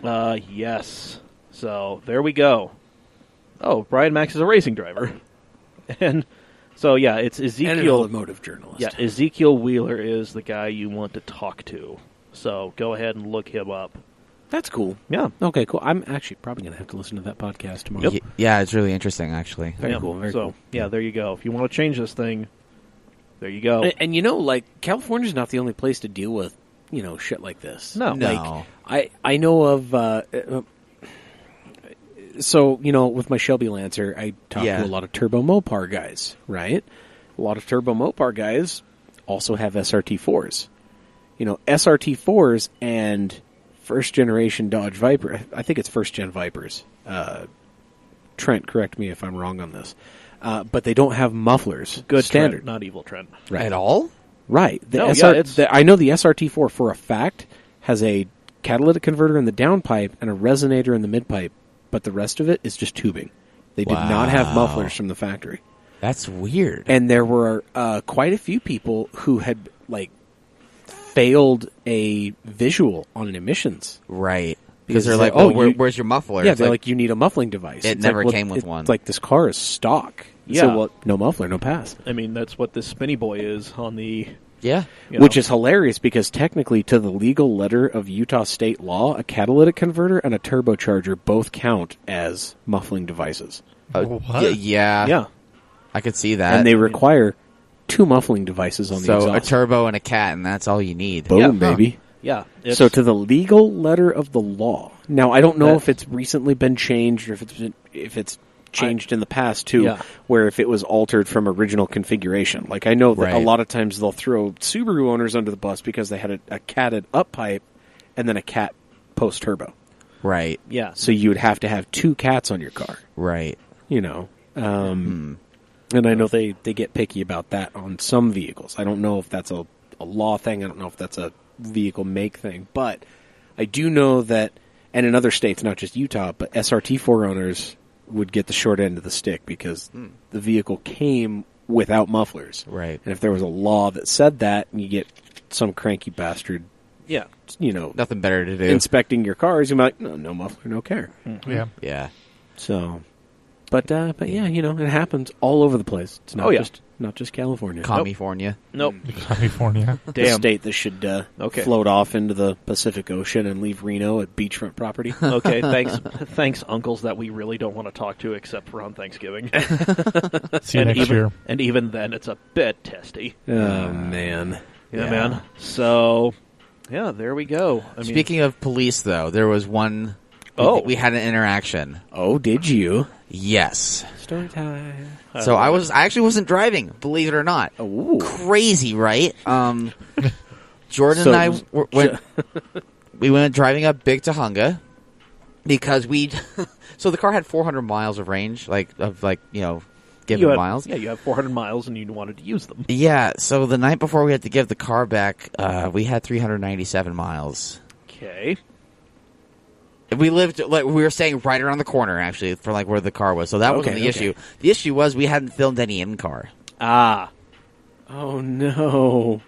Speaker 5: Yes. So there we go. Oh, Brian Max is a racing driver, and so yeah, it's
Speaker 2: And an
Speaker 5: Ezekiel.
Speaker 2: automotive journalist.
Speaker 5: Yeah, Ezekiel Wheeler is the guy you want to talk to. So go ahead and look him up.
Speaker 2: That's cool.
Speaker 5: Yeah.
Speaker 2: Okay, cool. I'm actually probably going to have to listen to that podcast tomorrow.
Speaker 1: Yeah, it's really interesting, actually.
Speaker 2: Very
Speaker 5: Yeah.
Speaker 2: cool. Very
Speaker 5: so
Speaker 2: cool.
Speaker 5: yeah, there you go. If you want to change this thing, there you go.
Speaker 2: And like California's not the only place to deal with shit like this.
Speaker 5: No.
Speaker 1: No.
Speaker 2: Like I know of. So with my Shelby Lancer, I talk to a lot of Turbo Mopar guys, right? A lot of Turbo Mopar guys also have SRT4s. SRT4s and first generation Dodge Viper. I think it's first gen Vipers. Trent, correct me if I'm wrong on this. But they don't have mufflers.
Speaker 5: Good
Speaker 2: standard,
Speaker 5: Trent, not evil Trent.
Speaker 2: right?
Speaker 1: At all?
Speaker 2: Right.
Speaker 5: No, yeah,
Speaker 2: I know the SRT4 for a fact has a catalytic converter in the downpipe and a resonator in the midpipe, but the rest of it is just tubing. They did not have mufflers from the factory.
Speaker 1: That's weird.
Speaker 2: And there were quite a few people who had failed a visual on an emissions.
Speaker 1: Right. Because they're
Speaker 2: they're
Speaker 1: like,
Speaker 2: like,
Speaker 1: oh, where's your muffler?
Speaker 2: Yeah,
Speaker 1: It's
Speaker 2: they're like, you need a muffling device.
Speaker 1: It
Speaker 2: It's
Speaker 1: never
Speaker 2: like,
Speaker 1: came with one.
Speaker 2: It's like, this car is stock.
Speaker 5: Yeah.
Speaker 2: So, no muffler, no pass.
Speaker 5: I mean, that's what this Spinny Boy is on the...
Speaker 1: yeah.
Speaker 2: Which is hilarious because technically, to the legal letter of Utah state law, a catalytic converter and a turbocharger both count as muffling devices.
Speaker 3: What?
Speaker 1: Yeah.
Speaker 5: Yeah.
Speaker 1: I could see that.
Speaker 2: And they require 2 muffling devices on the
Speaker 1: so
Speaker 2: exhaust.
Speaker 1: a turbo and a cat, and that's all you need.
Speaker 2: Boom,
Speaker 5: Yeah.
Speaker 2: baby.
Speaker 5: Yeah.
Speaker 2: So to the legal letter of the law. Now, I don't know
Speaker 5: That-
Speaker 2: if it's recently been changed or if it's changed in the past too,
Speaker 5: Yeah.
Speaker 2: where if it was altered from original configuration. Like I know that a
Speaker 1: Right.
Speaker 2: lot of times they'll throw Subaru owners under the bus because they had a catted up pipe and then a cat post turbo.
Speaker 1: Right.
Speaker 5: Yeah.
Speaker 2: So you would have to have 2 cats on your car.
Speaker 1: Right.
Speaker 2: You know. And I know they get picky about that on some vehicles. I don't know if that's a law thing. I don't know if that's a vehicle make thing. But I do know that, and in other states, not just Utah, but SRT4 owners would get the short end of the stick because the vehicle came without mufflers.
Speaker 1: Right.
Speaker 2: And if there was a law that said that, and you get some cranky bastard,
Speaker 5: Yeah.
Speaker 2: you know,
Speaker 1: Nothing better to do.
Speaker 2: inspecting your cars, you're like, no muffler, no care.
Speaker 3: Yeah.
Speaker 1: Yeah.
Speaker 2: So, but yeah, you know, it happens all over the place. It's not not just California.
Speaker 1: California.
Speaker 5: Nope.
Speaker 3: California.
Speaker 2: The
Speaker 5: Damn.
Speaker 2: state that should
Speaker 5: Okay.
Speaker 2: float off into the Pacific Ocean and leave Reno at beachfront property.
Speaker 5: Okay, thanks, uncles that we really don't want to talk to except for on Thanksgiving.
Speaker 3: See you next year.
Speaker 5: And even then, it's a bit testy.
Speaker 2: Oh man,
Speaker 5: Yeah, man. So, yeah, there we go. I mean,
Speaker 1: Speaking of police, though, there was one. We had an interaction.
Speaker 2: oh, did you?
Speaker 1: Yes.
Speaker 2: Story time.
Speaker 1: So I actually wasn't driving, believe it or not.
Speaker 2: Oh,
Speaker 1: Crazy, right? Jordan
Speaker 2: So-
Speaker 1: and I we went driving up Big Tahunga because so the car had 400 miles of range, given
Speaker 5: you had,
Speaker 1: miles.
Speaker 5: Yeah, you have 400 miles and you wanted to use them.
Speaker 1: Yeah, so the night before we had to give the car back, we had 397 miles.
Speaker 5: Okay.
Speaker 1: We lived, we were staying right around the corner, actually, for where the car was. So that wasn't the issue. The issue was we hadn't filmed any in-car.
Speaker 5: Ah.
Speaker 2: oh no,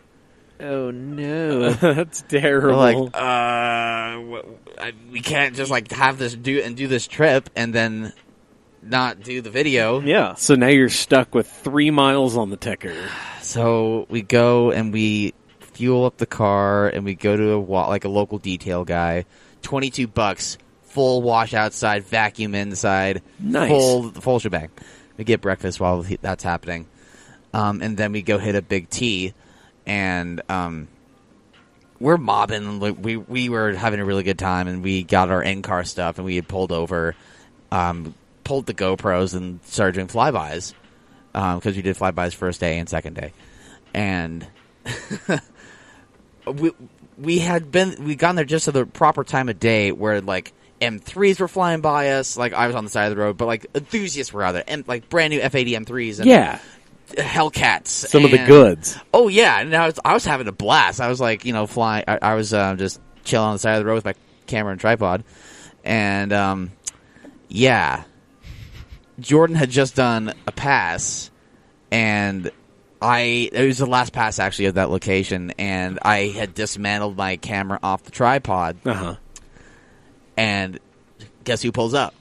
Speaker 5: Oh, no.
Speaker 2: that's terrible.
Speaker 1: We're like, we can't just have this do this trip and then not do the video.
Speaker 5: Yeah.
Speaker 2: So now you're stuck with 3 miles on the ticker.
Speaker 1: So we go and we fuel up the car and we go to a local detail guy. $22, full wash outside, vacuum inside,
Speaker 2: Nice.
Speaker 1: full shebang. We get breakfast while that's happening, and then we go hit a Big T, and we're mobbing. We were having a really good time, and we got our in-car stuff, and we had pulled over, pulled the GoPros, and started doing flybys because we did flybys first day and second day, and we gone there just at the proper time of day where M3s were flying by us. I was on the side of the road, but enthusiasts were out there, and brand new F80 M3s and
Speaker 2: Yeah,
Speaker 1: Hellcats.
Speaker 2: some of the goods.
Speaker 1: Oh yeah, and I was having a blast. I was flying. I was just chilling on the side of the road with my camera and tripod, and yeah, Jordan had just done a pass, and it was the last pass actually of that location, and I had dismantled my camera off the tripod. And guess who pulls up?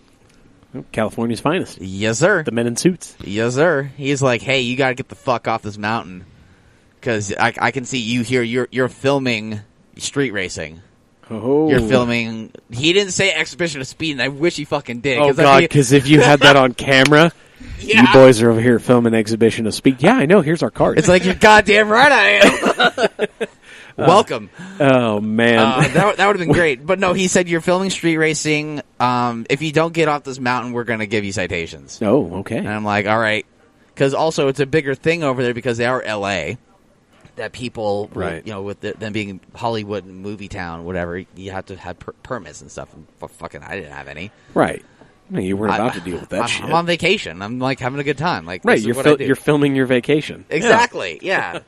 Speaker 2: California's finest.
Speaker 1: Yes, sir.
Speaker 2: The men in suits.
Speaker 1: Yes, sir. He's like, "Hey, you got to get the fuck off this mountain, because I can see you here. You're filming street racing.
Speaker 2: Oh,
Speaker 1: You're filming." He didn't say exhibition of speed, and I wish he fucking did.
Speaker 2: Oh God, because if you had that on camera,
Speaker 1: Yeah.
Speaker 2: you boys are over here filming exhibition of speed. Yeah, I know. Here's our card.
Speaker 1: It's like, you're goddamn right I am. Welcome.
Speaker 2: Oh man,
Speaker 1: That would have been great. But no, he said you're filming street racing. If you don't get off this mountain, we're going to give you citations.
Speaker 2: oh okay.
Speaker 1: And I'm like, all right. Because also it's a bigger thing over there because they are L.A. That people,
Speaker 2: Right.
Speaker 1: with them being Hollywood and movie town, whatever, you have to have permits and stuff. And fucking, I didn't have any.
Speaker 2: Right. No, you weren't about to deal with that shit.
Speaker 1: I'm on vacation. I'm like having a good time. Like,
Speaker 2: Right,
Speaker 1: this is what I do.
Speaker 2: you're filming your vacation.
Speaker 1: Exactly. Yeah.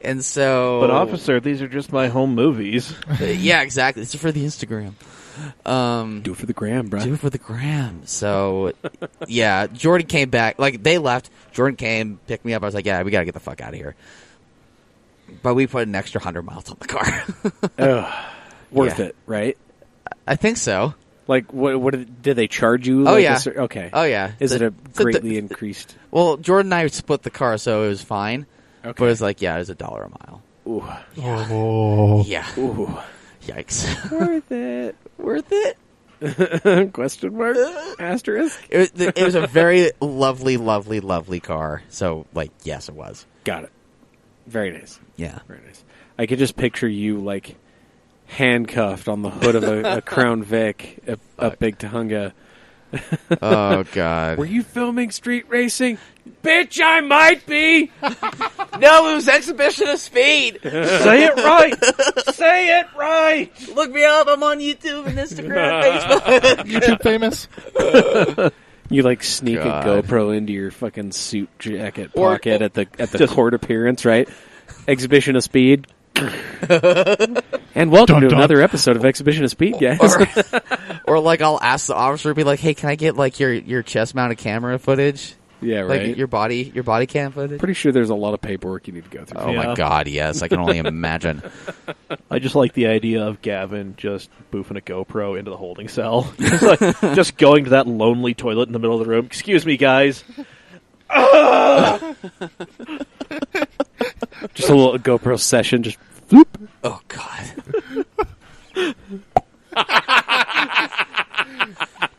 Speaker 1: And so,
Speaker 5: But officer, these are just my home movies.
Speaker 1: yeah, exactly. It's for the Instagram.
Speaker 2: Do it for the gram, bro.
Speaker 1: Do it for the gram. So, yeah, Jordan came back. Like, they left. Jordan came, picked me up. I was like, yeah, we got to get the fuck out of here. But we put an extra 100 miles on the car.
Speaker 2: Worth
Speaker 1: Yeah.
Speaker 2: it, right?
Speaker 1: I think so.
Speaker 2: Like, what did they charge you?
Speaker 1: Oh,
Speaker 2: like
Speaker 1: yeah.
Speaker 2: Okay.
Speaker 1: Oh, yeah.
Speaker 2: Is it a
Speaker 1: So
Speaker 2: greatly increased?
Speaker 1: Well, Jordan and I split the car, so it was fine.
Speaker 2: Okay.
Speaker 1: But it was like, yeah, it was $1 a mile.
Speaker 2: Ooh.
Speaker 3: Oh.
Speaker 1: Yeah.
Speaker 2: Ooh.
Speaker 1: Yikes.
Speaker 2: Worth it.
Speaker 1: Worth it?
Speaker 2: Question mark? Asterisk?
Speaker 1: It was a very lovely, lovely, lovely car. So, like, yes, it was.
Speaker 2: Got it. Very nice.
Speaker 1: Yeah.
Speaker 2: Very nice. I could just picture you, like, handcuffed on the hood of a Crown Vic up Big Tahunga.
Speaker 1: Oh, God.
Speaker 2: Were you filming street racing? Bitch, I might be!
Speaker 1: No, it was Exhibition of Speed.
Speaker 5: Say it right! Say it right!
Speaker 1: Look me up. I'm on YouTube and Instagram, Facebook.
Speaker 3: YouTube famous.
Speaker 2: You like sneak
Speaker 1: God.
Speaker 2: a GoPro into your fucking suit jacket pocket at the court appearance, right? Exhibition of Speed. And welcome
Speaker 3: Dun,
Speaker 2: to
Speaker 3: dun.
Speaker 2: another episode of Exhibition of Speed, guys.
Speaker 1: Or like, I'll ask the officer, be like, "Hey, can I get like your chest mounted camera footage?
Speaker 2: Yeah, right.
Speaker 1: Like your body cam footage?"
Speaker 2: Pretty sure there's a lot of paperwork you need to go through.
Speaker 1: Oh my
Speaker 5: Yeah.
Speaker 1: God, yes! I can only imagine.
Speaker 5: I just like the idea of Gavin just boofing a GoPro into the holding cell. Just, like, just going to that lonely toilet in the middle of the room. Excuse me, guys.
Speaker 2: Just a little GoPro session, just floop.
Speaker 1: Oh God.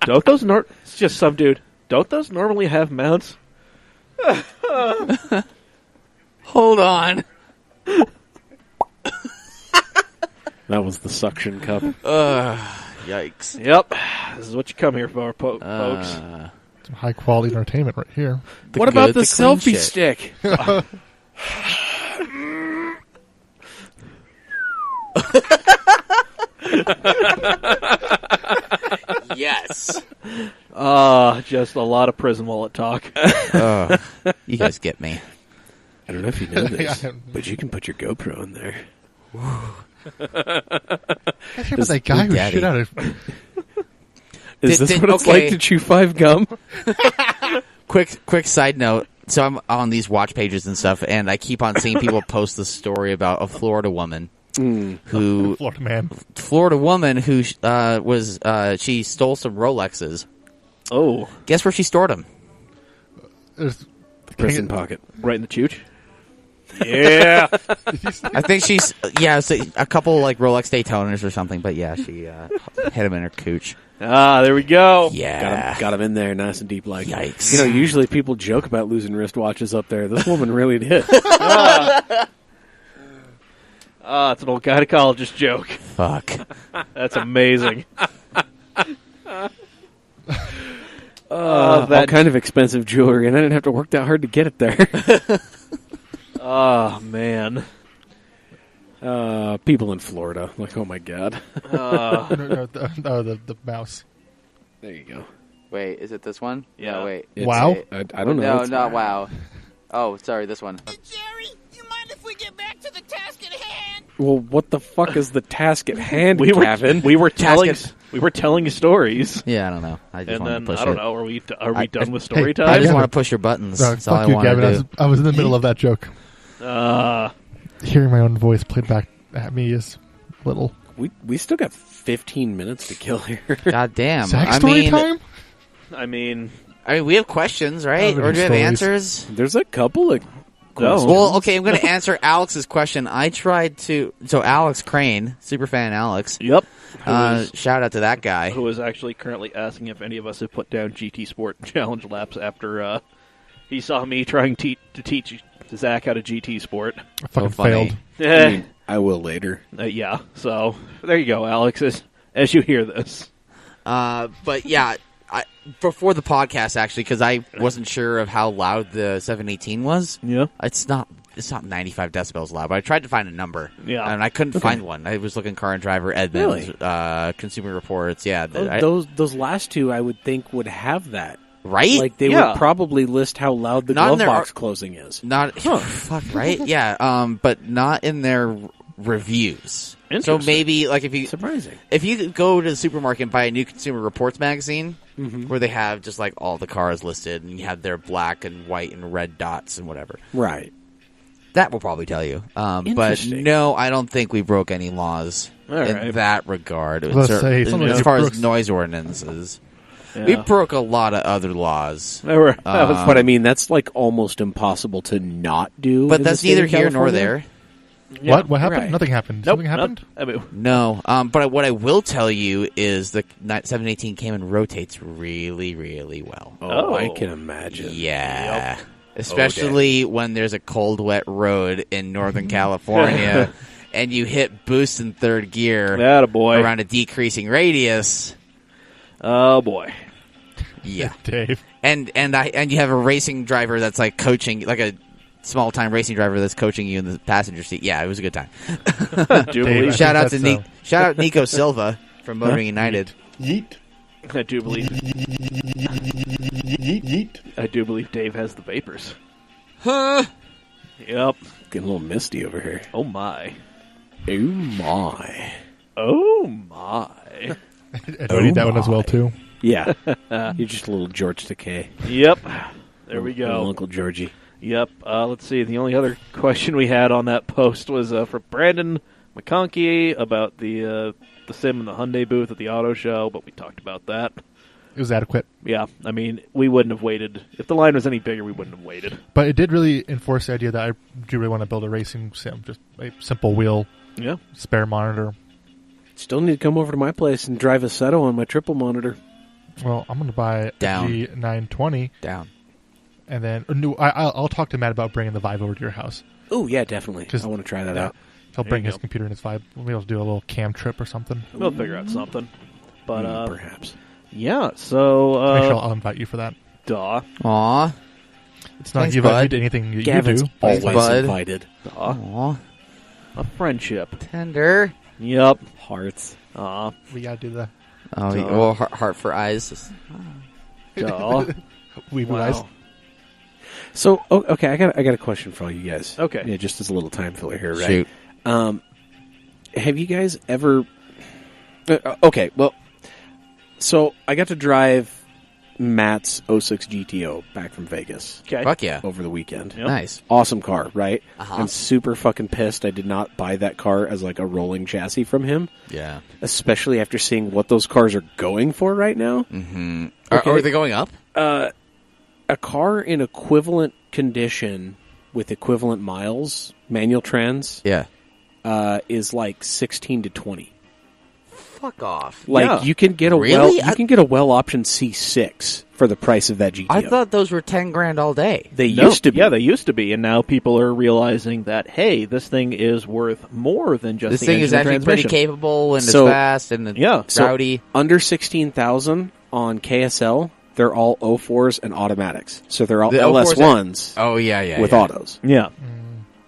Speaker 5: Don't those it's just some dude. Don't those normally have mounts?
Speaker 1: Hold on.
Speaker 2: That was the suction cup.
Speaker 1: Yikes.
Speaker 5: Yep. This is what you come here for, folks.
Speaker 3: Some high quality entertainment right here.
Speaker 2: What about the
Speaker 1: clean
Speaker 2: selfie
Speaker 1: shit.
Speaker 2: stick?
Speaker 1: Yes.
Speaker 5: Just a lot of prison wallet talk.
Speaker 1: You guys get me.
Speaker 2: I don't know if you know this,
Speaker 3: Yeah.
Speaker 2: but you can put your GoPro in there.
Speaker 3: I hear about that guy who
Speaker 1: Daddy.
Speaker 3: shit out of.
Speaker 2: Is
Speaker 1: Did-
Speaker 2: this what it's
Speaker 1: okay.
Speaker 2: like to chew 5 gum?
Speaker 1: Quick side note. So I'm on these watch pages and stuff, and I keep on seeing people post this story about a Florida woman who
Speaker 3: Florida man.
Speaker 1: she stole some Rolexes.
Speaker 5: Oh,
Speaker 1: Guess where she stored them?
Speaker 3: There's
Speaker 2: Prison pocket.
Speaker 5: right in the chooch. Yeah.
Speaker 1: I think she's so a couple like Rolex Daytonas or something. But yeah, she hit him in her cooch.
Speaker 5: There we go.
Speaker 1: Yeah,
Speaker 2: Got him in there nice and deep like.
Speaker 1: Yikes.
Speaker 2: You know, usually people joke about losing wristwatches up there. This woman really did.
Speaker 5: It's an old gynecologist joke.
Speaker 1: Fuck.
Speaker 5: That's amazing.
Speaker 2: All kind of expensive jewelry, and I didn't have to work that hard to get it there.
Speaker 5: Oh, man.
Speaker 2: People in Florida, like, oh my god.
Speaker 3: the mouse.
Speaker 2: There you go.
Speaker 1: Wait, is it this one?
Speaker 5: Yeah.
Speaker 1: No, wait.
Speaker 3: Wow.
Speaker 2: I don't know.
Speaker 1: No,
Speaker 2: It's-
Speaker 1: not wow. Oh, sorry, this one.
Speaker 7: Jerry, you mind if we get back to the task at hand?
Speaker 2: Well, what the fuck is the task at hand,
Speaker 5: We
Speaker 2: Gavin?
Speaker 5: were telling
Speaker 1: Tasket.
Speaker 5: stories.
Speaker 1: Yeah, I don't know. I just
Speaker 5: And
Speaker 1: wanted
Speaker 5: then,
Speaker 1: to push
Speaker 5: I don't
Speaker 1: it.
Speaker 5: know, are we done with
Speaker 3: Hey,
Speaker 5: story
Speaker 1: I
Speaker 5: time?
Speaker 1: just
Speaker 3: Yeah.
Speaker 1: want to push your buttons.
Speaker 3: No,
Speaker 1: That's all
Speaker 3: fuck
Speaker 1: I
Speaker 3: you,
Speaker 1: want
Speaker 3: Gavin.
Speaker 1: to do.
Speaker 3: I was in the middle of that joke. Hearing my own voice played back at me is a little.
Speaker 2: We still got 15 minutes to kill here.
Speaker 1: God damn.
Speaker 3: Zach story time?
Speaker 5: I mean,
Speaker 1: We have questions, right?
Speaker 3: Oh,
Speaker 1: Or do we have
Speaker 3: stories.
Speaker 1: answers?
Speaker 2: There's a couple of
Speaker 5: no.
Speaker 1: Well, okay, I'm going to answer Alex's question. I tried to... So Alex Crane, superfan Alex,
Speaker 5: Yep.
Speaker 1: shout out to that guy.
Speaker 5: Who is actually currently asking if any of us have put down GT Sport challenge laps after he saw me trying to teach Zach how to GT Sport.
Speaker 3: I fucking
Speaker 1: funny.
Speaker 3: failed.
Speaker 2: I will later.
Speaker 5: Yeah, so there you go, Alex, as you hear this.
Speaker 1: But yeah, before the podcast, actually, because I wasn't sure of how loud the 718 was.
Speaker 5: Yeah.
Speaker 1: It's not it's not 95 decibels loud, but I tried to find a number.
Speaker 5: Yeah.
Speaker 1: And I couldn't find one. I was looking Car and Driver, Edmunds, Consumer Reports. Yeah.
Speaker 2: Those last two, I would think, would have that.
Speaker 1: Right?
Speaker 2: Like, they would probably list how loud the glove box closing is.
Speaker 1: Fuck, right? Yeah, but not in their reviews. So maybe, like, if you go to the supermarket and buy a new Consumer Reports magazine, where they have just, like, all the cars listed, and you have their black and white and red dots and whatever.
Speaker 2: Right.
Speaker 1: That will probably tell you. But no, I don't think we broke any laws in that regard. As far as noise ordinances. Yeah. We broke a lot of other laws.
Speaker 2: That was what I mean. That's like almost impossible to not do.
Speaker 1: But that's neither here nor there.
Speaker 3: Yeah, what happened? Right. Nothing happened.
Speaker 5: Nope,
Speaker 3: Something happened?
Speaker 1: No. But what I will tell you is the 718 Cayman rotates really, really well.
Speaker 2: Oh, I can imagine.
Speaker 1: Yeah. Yep. Especially when there's a cold, wet road in Northern California and you hit boost in third gear around a decreasing radius.
Speaker 5: Oh boy,
Speaker 1: yeah,
Speaker 3: Dave,
Speaker 1: and you have a racing driver that's like coaching, like a small time racing driver that's coaching you in the passenger seat. Yeah, it was a good time.
Speaker 3: Dave,
Speaker 1: shout out Nico Silva from Motoring United.
Speaker 3: Yeet.
Speaker 5: I do believe.
Speaker 3: Yeet.
Speaker 5: I do believe Dave has the vapors.
Speaker 1: Huh?
Speaker 5: Yep.
Speaker 2: Getting a little misty over here.
Speaker 5: Oh my.
Speaker 2: Oh my.
Speaker 5: Oh my.
Speaker 3: I don't need that one as well, too.
Speaker 2: Yeah. You're just a little George Takei.
Speaker 5: Yep. There we go.
Speaker 2: Little Uncle Georgie.
Speaker 5: Yep. Let's see. The only other question we had on that post was for Brandon McConkey about the sim in the Hyundai booth at the auto show, but we talked about that.
Speaker 3: It was adequate.
Speaker 5: Yeah. I mean, we wouldn't have waited. If the line was any bigger, we wouldn't have waited.
Speaker 3: But it did really enforce the idea that I do really want to build a racing sim, just a simple wheel, spare monitor.
Speaker 2: Still need to come over to my place and drive a Seto on my triple monitor.
Speaker 3: Well, I'm going to buy a G920.
Speaker 1: Down.
Speaker 3: And then I'll talk to Matt about bringing the Vive over to your house.
Speaker 2: Oh, yeah, definitely. I want to try that out.
Speaker 3: He'll bring his computer and his Vive. We'll be able to do a little cam trip or something.
Speaker 5: We'll figure out something. But
Speaker 2: perhaps.
Speaker 5: Yeah, so...
Speaker 3: Make sure I'll invite you for that.
Speaker 5: Duh.
Speaker 1: Aw.
Speaker 3: It's not you invite me to anything you
Speaker 2: Gavin's
Speaker 3: do.
Speaker 2: Always invited.
Speaker 5: Duh.
Speaker 1: Aw.
Speaker 5: A friendship.
Speaker 1: Tender.
Speaker 5: Yep.
Speaker 2: Hearts.
Speaker 5: Aw.
Speaker 3: We got to do that.
Speaker 1: Oh, well, heart for eyes.
Speaker 5: Duh.
Speaker 3: Weeble eyes.
Speaker 2: So, okay, I got a question for all you guys.
Speaker 5: Okay.
Speaker 2: Yeah, just as a little time filler here, right?
Speaker 1: Shoot.
Speaker 2: Have you guys ever... okay, well, so I got to drive Matt's 06 GTO back from Vegas.
Speaker 5: Okay.
Speaker 1: Fuck yeah.
Speaker 2: Over the weekend.
Speaker 5: Yep.
Speaker 1: Nice.
Speaker 2: Awesome car, right?
Speaker 1: Uh-huh.
Speaker 2: I'm super fucking pissed I did not buy that car as like a rolling chassis from him.
Speaker 1: Yeah.
Speaker 2: Especially after seeing what those cars are going for right now.
Speaker 1: Mm-hmm.
Speaker 2: Okay.
Speaker 1: Are they going up?
Speaker 2: A car in equivalent condition with equivalent miles, manual trans, is like 16 to 20.
Speaker 1: Fuck off.
Speaker 2: Like you can get a well-optioned C6 for the price of that GTO.
Speaker 1: I thought those were $10,000 all day.
Speaker 2: They used to be.
Speaker 5: Yeah, they used to be, and now people are realizing that hey, this thing is worth more than just
Speaker 1: this
Speaker 5: the
Speaker 1: thing is actually pretty
Speaker 5: transmission.
Speaker 1: capable and it's fast and rowdy.
Speaker 2: So under 16,000 on KSL, they're all 04s and automatics. So they're all LS1s. With autos.
Speaker 5: Yeah.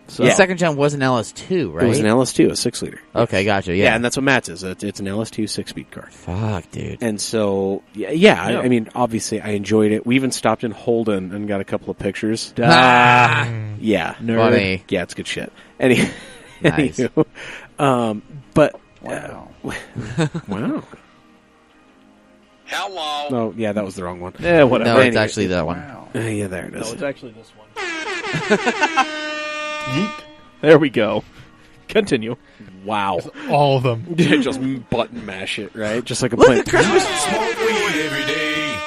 Speaker 1: So the second gen was an LS2, right?
Speaker 2: It was an LS2, a 6-liter.
Speaker 1: Okay, gotcha. Yeah,
Speaker 2: and that's what Matt's is. It's an LS2 6-speed car.
Speaker 1: Fuck, dude.
Speaker 2: And so, I mean, obviously, I enjoyed it. We even stopped in Holden and got a couple of pictures.
Speaker 1: Ah,
Speaker 2: yeah,
Speaker 1: funny.
Speaker 2: Yeah, it's good shit. Nice. But wow.
Speaker 6: Hello.
Speaker 2: Oh, yeah, that was the wrong one.
Speaker 5: Yeah, whatever.
Speaker 1: No, it's actually that one.
Speaker 2: Yeah, there it is.
Speaker 5: No, it's actually this one.
Speaker 3: Yeet.
Speaker 5: There we go. Continue.
Speaker 2: Wow.
Speaker 3: All of them.
Speaker 2: Just button mash it, right? Just like a plant.
Speaker 6: Smoke weed every day.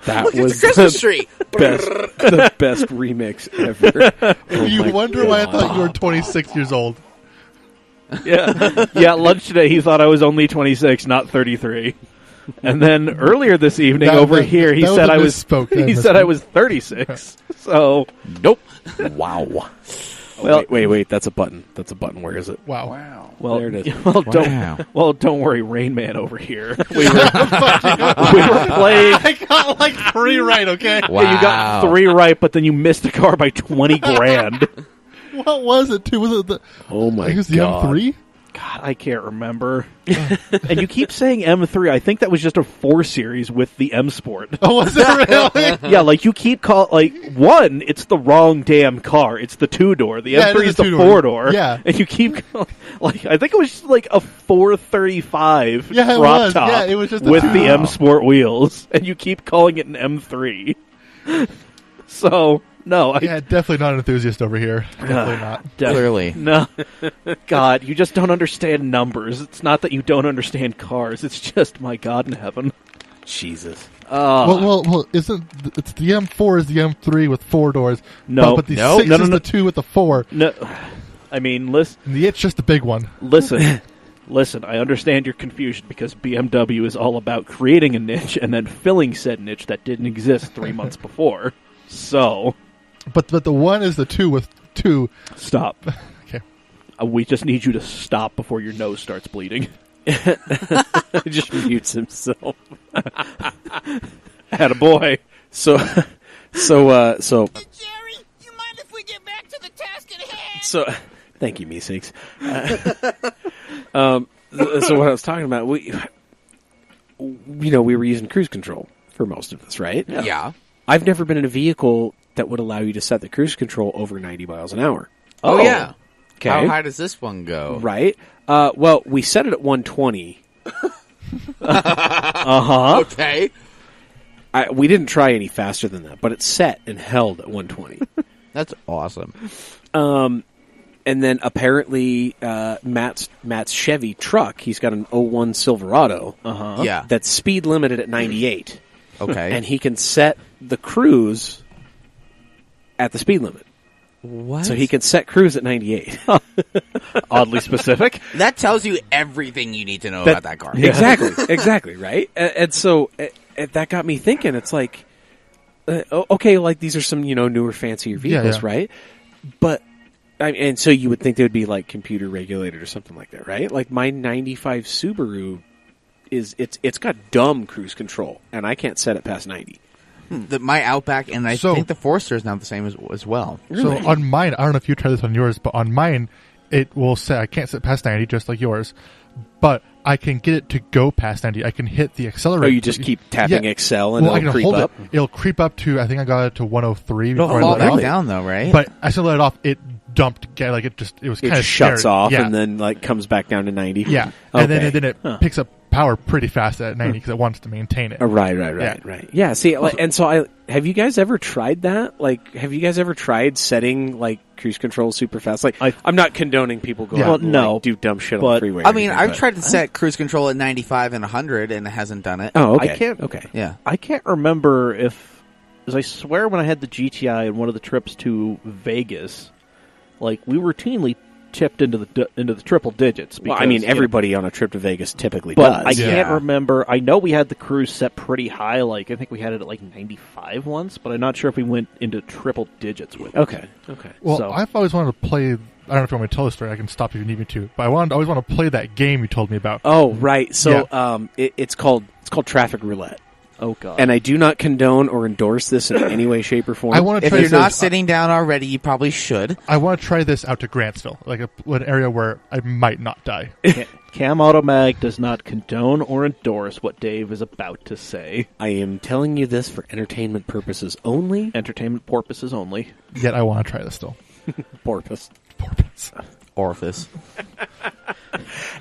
Speaker 2: That was
Speaker 1: the Christmas tree.
Speaker 2: the best remix ever.
Speaker 3: You wonder why I thought you were 26 years old.
Speaker 5: Yeah. Yeah, lunch today he thought I was only 26, not 33. And then earlier this evening here he said I was 36. So,
Speaker 1: nope.
Speaker 2: Wow. Well, wait, that's a button. That's a button. Where is it?
Speaker 3: Wow.
Speaker 5: Well,
Speaker 2: there it is.
Speaker 5: Don't worry, Rain Man over here. We were playing.
Speaker 3: I got like 3 right, okay?
Speaker 1: Wow.
Speaker 5: Yeah, you got 3 right, but then you missed the car by $20,000.
Speaker 3: What was it, too? Was it the...
Speaker 2: Oh, my
Speaker 3: I think it was the
Speaker 2: God.
Speaker 3: M3?
Speaker 5: God, I can't remember. And you keep saying M3. I think that was just a 4 Series with the M Sport.
Speaker 3: Oh, was it really?
Speaker 5: Yeah, like you keep one, it's the wrong damn car. It's the 2-door. The
Speaker 3: Yeah, it
Speaker 5: M3
Speaker 3: is
Speaker 5: is
Speaker 3: a
Speaker 5: the
Speaker 3: 2-door.
Speaker 5: 4-door.
Speaker 3: Yeah.
Speaker 5: And you keep I think it was just like a 435
Speaker 3: Yeah, it
Speaker 5: drop
Speaker 3: was.
Speaker 5: top
Speaker 3: Yeah, it was just a
Speaker 5: with
Speaker 3: 2.
Speaker 5: the M Sport wheels, and you keep calling it an M3. So no,
Speaker 3: Yeah, definitely not an enthusiast over here. Definitely not.
Speaker 1: Clearly.
Speaker 5: No. God, you just don't understand numbers. It's not that you don't understand cars. It's just, my God in heaven.
Speaker 2: Jesus.
Speaker 3: Well, isn't it's the M4 is the M3 with 4 doors?
Speaker 5: No.
Speaker 3: but the
Speaker 5: No.
Speaker 3: 6
Speaker 5: No,
Speaker 3: is
Speaker 5: no.
Speaker 3: the 2 with the 4.
Speaker 5: No, I mean, listen.
Speaker 3: And the it's just the big one.
Speaker 5: Listen, I understand your confusion because BMW is all about creating a niche and then filling said niche that didn't exist 3 months before. So,
Speaker 3: But the 1 is the 2 with 2.
Speaker 5: stop.
Speaker 3: Okay.
Speaker 5: We just need you to stop before your nose starts bleeding.
Speaker 2: Just mutes himself.
Speaker 5: Attaboy.
Speaker 2: So,
Speaker 7: Jerry, you mind if we get back to the task at hand?
Speaker 2: thank you, Meeseeks. So what I was talking about, we were using cruise control for most of this, right?
Speaker 1: Yeah.
Speaker 2: I've never been in a vehicle that would allow you to set the cruise control over 90 miles an hour.
Speaker 1: Oh, yeah.
Speaker 2: Okay.
Speaker 1: How high does this one go?
Speaker 2: Right. Well, we set it at 120.
Speaker 5: Uh-huh.
Speaker 1: Okay.
Speaker 2: We didn't try any faster than that, but it's set and held at 120.
Speaker 1: That's awesome.
Speaker 2: And then apparently Matt's Chevy truck, he's got an 01 Silverado
Speaker 1: Yeah.
Speaker 2: that's speed limited at 98.
Speaker 1: Okay.
Speaker 2: And he can set the cruise at the speed limit.
Speaker 1: What?
Speaker 2: So he can set cruise at 98.
Speaker 5: Oddly specific.
Speaker 1: That tells you everything you need to know about that car.
Speaker 2: Exactly, right? And so that got me thinking. It's like, okay, like these are some, newer, fancier vehicles,
Speaker 3: yeah.
Speaker 2: right? But, and so you would think they would be like computer regulated or something like that, right? Like my 95 Subaru it's got dumb cruise control, and I can't set it past 90.
Speaker 1: My Outback, and I
Speaker 3: So-
Speaker 1: think the Forester is now the same as well.
Speaker 3: So on mine, I don't know if you tried this on yours, but on mine, it will say I can't sit past 90, just like yours, but I can get it to go past 90. I can hit the accelerator.
Speaker 2: Oh, you just keep tapping Excel and
Speaker 3: I
Speaker 2: it'll
Speaker 3: can
Speaker 2: creep
Speaker 3: hold
Speaker 2: up?
Speaker 3: it. It'll creep up to, I think I got it to 103
Speaker 1: It'll
Speaker 3: before I
Speaker 1: fall
Speaker 3: let it
Speaker 1: back
Speaker 3: off.
Speaker 1: down, though, right?
Speaker 3: But I still let it off. It dumped. It was
Speaker 2: It
Speaker 3: kind of
Speaker 2: just shuts off
Speaker 3: yeah.
Speaker 2: and then like comes back down to 90.
Speaker 3: Yeah,
Speaker 2: Okay.
Speaker 3: and then it picks up power pretty fast at 90 because it wants to maintain it.
Speaker 2: Right. Yeah, see, and so have you guys ever tried that? Like, have you guys ever tried setting, like, cruise control super fast? Like, I'm not condoning people go
Speaker 3: Yeah.
Speaker 2: out and,
Speaker 5: Well, no,
Speaker 2: like, do dumb shit on
Speaker 5: but-
Speaker 2: the freeway.
Speaker 1: I
Speaker 2: or
Speaker 1: mean,
Speaker 2: anything,
Speaker 1: I've
Speaker 2: but-
Speaker 1: tried to set cruise control at 95 and 100, and it hasn't done it.
Speaker 2: Oh, okay.
Speaker 5: I can't-
Speaker 2: Okay.
Speaker 1: Yeah.
Speaker 5: I can't remember because I swear when I had the GTI in one of the trips to Vegas, like we routinely tipped into the triple digits.
Speaker 2: Well,
Speaker 5: Because,
Speaker 2: I mean, everybody on a trip to Vegas typically
Speaker 5: But
Speaker 2: does.
Speaker 5: I can't
Speaker 1: Yeah.
Speaker 5: remember. I know we had the cruise set pretty high. Like I think we had it at like 95 once, but I'm not sure if we went into triple digits with it.
Speaker 2: Okay.
Speaker 3: Well,
Speaker 5: So-
Speaker 3: I've always wanted to play. I don't know if you want me to tell the story. I can stop if you need me to. But I always want to play that game you told me about.
Speaker 2: Oh, right. So, it's called Traffic Roulette.
Speaker 5: Oh god.
Speaker 2: And I do not condone or endorse this in any way, shape, or form.
Speaker 3: I want to
Speaker 1: If
Speaker 3: try
Speaker 1: you're
Speaker 3: this.
Speaker 1: not sitting down already, you probably should.
Speaker 3: I want to try this out to Grantsville, like an area where I might not die.
Speaker 5: Cam Automag does not condone or endorse what Dave is about to say.
Speaker 2: I am telling you this for entertainment purposes only.
Speaker 5: Entertainment purposes only.
Speaker 3: Yet I want to try this still.
Speaker 2: Porpoise.
Speaker 3: Porpoise.
Speaker 1: Orifice.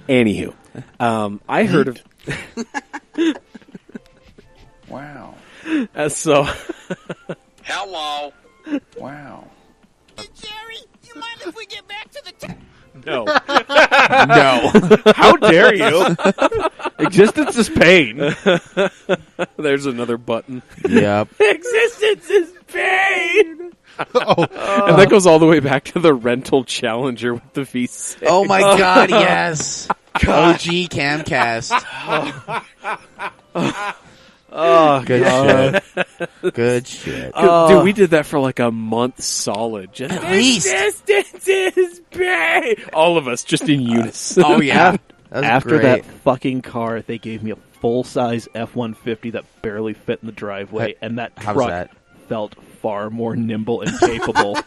Speaker 2: Anywho, I heard of.
Speaker 6: Wow.
Speaker 2: So
Speaker 6: Hello. Wow.
Speaker 7: Jerry, you mind if we get back to the task?
Speaker 2: no,
Speaker 1: No.
Speaker 5: How dare you? Existence is pain.
Speaker 2: there's another button.
Speaker 1: Yep.
Speaker 2: Existence is pain.
Speaker 3: Oh,
Speaker 2: And that goes all the way back to the rental Challenger with the V6.
Speaker 1: Oh my god, yes. OG CAMcast.
Speaker 2: Oh,
Speaker 1: Good
Speaker 2: God.
Speaker 1: shit. Good shit.
Speaker 2: Dude, we did that for like a month solid. Just
Speaker 1: At least.
Speaker 2: Existence is pain. All of us, just in unison.
Speaker 1: Oh yeah. That was
Speaker 5: After
Speaker 1: great.
Speaker 5: that fucking car, they gave me a full-size F-150 that barely fit in the driveway, and that
Speaker 1: How's
Speaker 5: truck
Speaker 1: that?
Speaker 5: felt far more nimble and capable.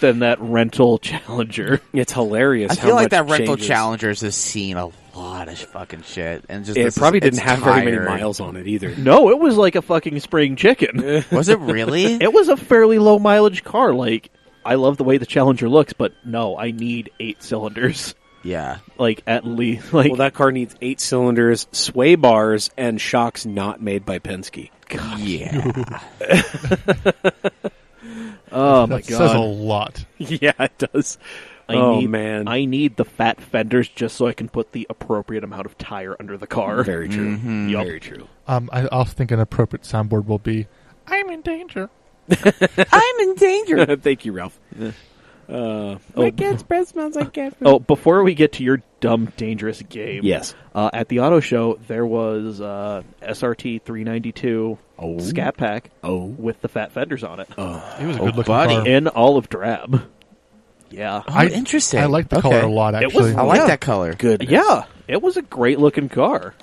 Speaker 5: than that rental Challenger.
Speaker 2: It's hilarious.
Speaker 1: I
Speaker 2: how
Speaker 1: feel like
Speaker 2: much
Speaker 1: that rental
Speaker 2: changes.
Speaker 1: Challengers has seen a lot of fucking shit, and just
Speaker 2: It probably didn't
Speaker 1: it's
Speaker 2: have very many
Speaker 1: tired.
Speaker 2: miles on it either.
Speaker 5: No, it was like a fucking spring chicken.
Speaker 1: Was it really?
Speaker 5: It was a fairly low mileage car. Like, I love the way the Challenger looks, but no, I need 8 cylinders.
Speaker 1: Yeah.
Speaker 5: Like, at least. Like,
Speaker 2: Well, that car needs 8 cylinders, sway bars, and shocks not made by Penske.
Speaker 1: Yeah.
Speaker 5: oh my
Speaker 3: That says a
Speaker 5: god.
Speaker 3: lot.
Speaker 2: Yeah, it does. Man.
Speaker 5: I need the fat fenders just so I can put the appropriate amount of tire under the car.
Speaker 2: Very true.
Speaker 5: Yup.
Speaker 2: Very true.
Speaker 3: I also think an appropriate soundboard will be, "I'm in danger."
Speaker 1: I'm in danger.
Speaker 2: Thank you, Ralph.
Speaker 3: My cat's breath smells like cat food.
Speaker 5: Oh, before we get to your dumb, dangerous game.
Speaker 2: Yes.
Speaker 5: At the auto show, there was SRT 392 Scat Pack with the fat fenders on it.
Speaker 3: It was a good looking
Speaker 1: buddy.
Speaker 3: car.
Speaker 5: In olive drab. Yeah.
Speaker 1: Oh, interesting.
Speaker 3: I like the color a lot,
Speaker 5: It was-
Speaker 3: actually.
Speaker 1: I like
Speaker 5: Yeah.
Speaker 1: that color.
Speaker 2: Good.
Speaker 5: Yeah, it was a great looking car.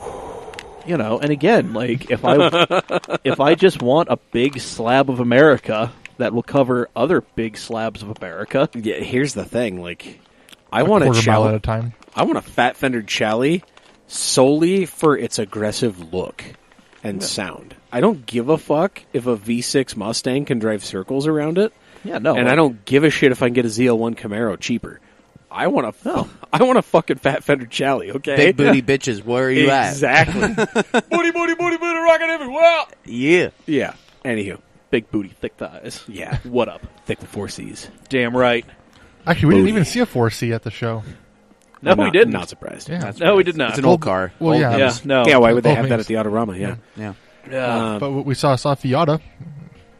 Speaker 5: You know, and again, like if I just want a big slab of America that will cover other big slabs of America.
Speaker 2: Yeah, here's the thing. Like, I
Speaker 3: A
Speaker 2: want a
Speaker 3: quarter mile at a
Speaker 2: Chalet.
Speaker 3: time.
Speaker 2: I want a fat fendered Chalet solely for its aggressive look and sound. I don't give a fuck if a V6 Mustang can drive circles around it.
Speaker 5: Yeah, no,
Speaker 2: And I don't give a shit if I can get a ZL1 Camaro cheaper. I want a fucking fat fendered Chalet, okay?
Speaker 1: Big booty bitches, where are you
Speaker 2: Exactly. booty, rocking everywhere.
Speaker 1: at? Yeah.
Speaker 2: Yeah. Anywho.
Speaker 5: big booty, thick thighs.
Speaker 2: Yeah.
Speaker 5: What up?
Speaker 2: Thick with 4 C's.
Speaker 5: Damn right.
Speaker 3: Actually, we didn't even see a 4C at the show.
Speaker 5: No, we didn't.
Speaker 2: Not surprised.
Speaker 3: Yeah.
Speaker 5: No, we did not.
Speaker 1: It's an old car.
Speaker 3: Well,
Speaker 1: Old
Speaker 3: yeah.
Speaker 5: Yeah,
Speaker 1: news.
Speaker 5: no.
Speaker 2: Yeah, why would they
Speaker 3: Oh,
Speaker 2: have that
Speaker 3: thanks.
Speaker 2: at the Autorama? Yeah.
Speaker 1: Yeah.
Speaker 5: Yeah,
Speaker 3: But we saw a Fiata.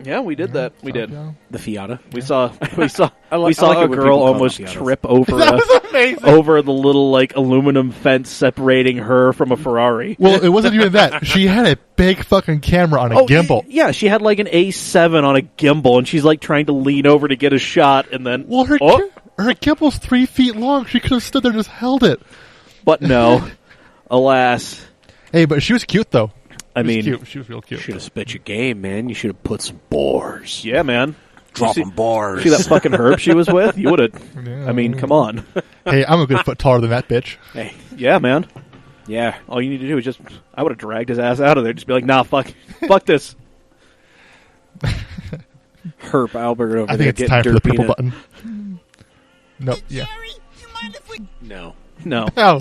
Speaker 5: yeah, we did that. We did.
Speaker 2: The Fiata.
Speaker 5: We saw we saw
Speaker 2: I
Speaker 5: we saw
Speaker 2: like
Speaker 5: a
Speaker 2: it when
Speaker 5: girl
Speaker 2: people call them
Speaker 5: almost
Speaker 2: Fiatas.
Speaker 5: trip over
Speaker 3: That was amazing.
Speaker 5: over the little like aluminum fence separating her from a Ferrari.
Speaker 3: Well, it wasn't even that. She had a big fucking camera on a gimbal.
Speaker 5: Yeah, she had like an A7 on a gimbal, and she's like trying to lean over to get a shot, and then
Speaker 3: Well, her gimbal's 3 feet long. She could have stood there and just held it.
Speaker 5: but no, alas.
Speaker 3: Hey, but she was cute though.
Speaker 5: I
Speaker 3: She was
Speaker 5: mean,
Speaker 3: cute. She was real cute.
Speaker 2: Should have spit your game, man. You should have put some bores.
Speaker 5: yeah, man.
Speaker 1: Dropping bars.
Speaker 5: See that fucking herb she was with? You would have.
Speaker 3: Yeah.
Speaker 5: I mean, come on.
Speaker 3: Hey, I'm a good foot taller than that bitch.
Speaker 2: Hey.
Speaker 5: Yeah, man.
Speaker 2: Yeah.
Speaker 5: All you need to do is just. I would have dragged his ass out of there. Just be like, nah, fuck this.
Speaker 2: Herb Albert over
Speaker 3: I
Speaker 2: there
Speaker 3: think it's
Speaker 2: getting
Speaker 3: time for the
Speaker 2: dirt
Speaker 3: purple
Speaker 2: peanut.
Speaker 3: button. Nope. Yeah.
Speaker 7: Jerry, you mind if we...
Speaker 2: No.
Speaker 5: No.
Speaker 3: Oh,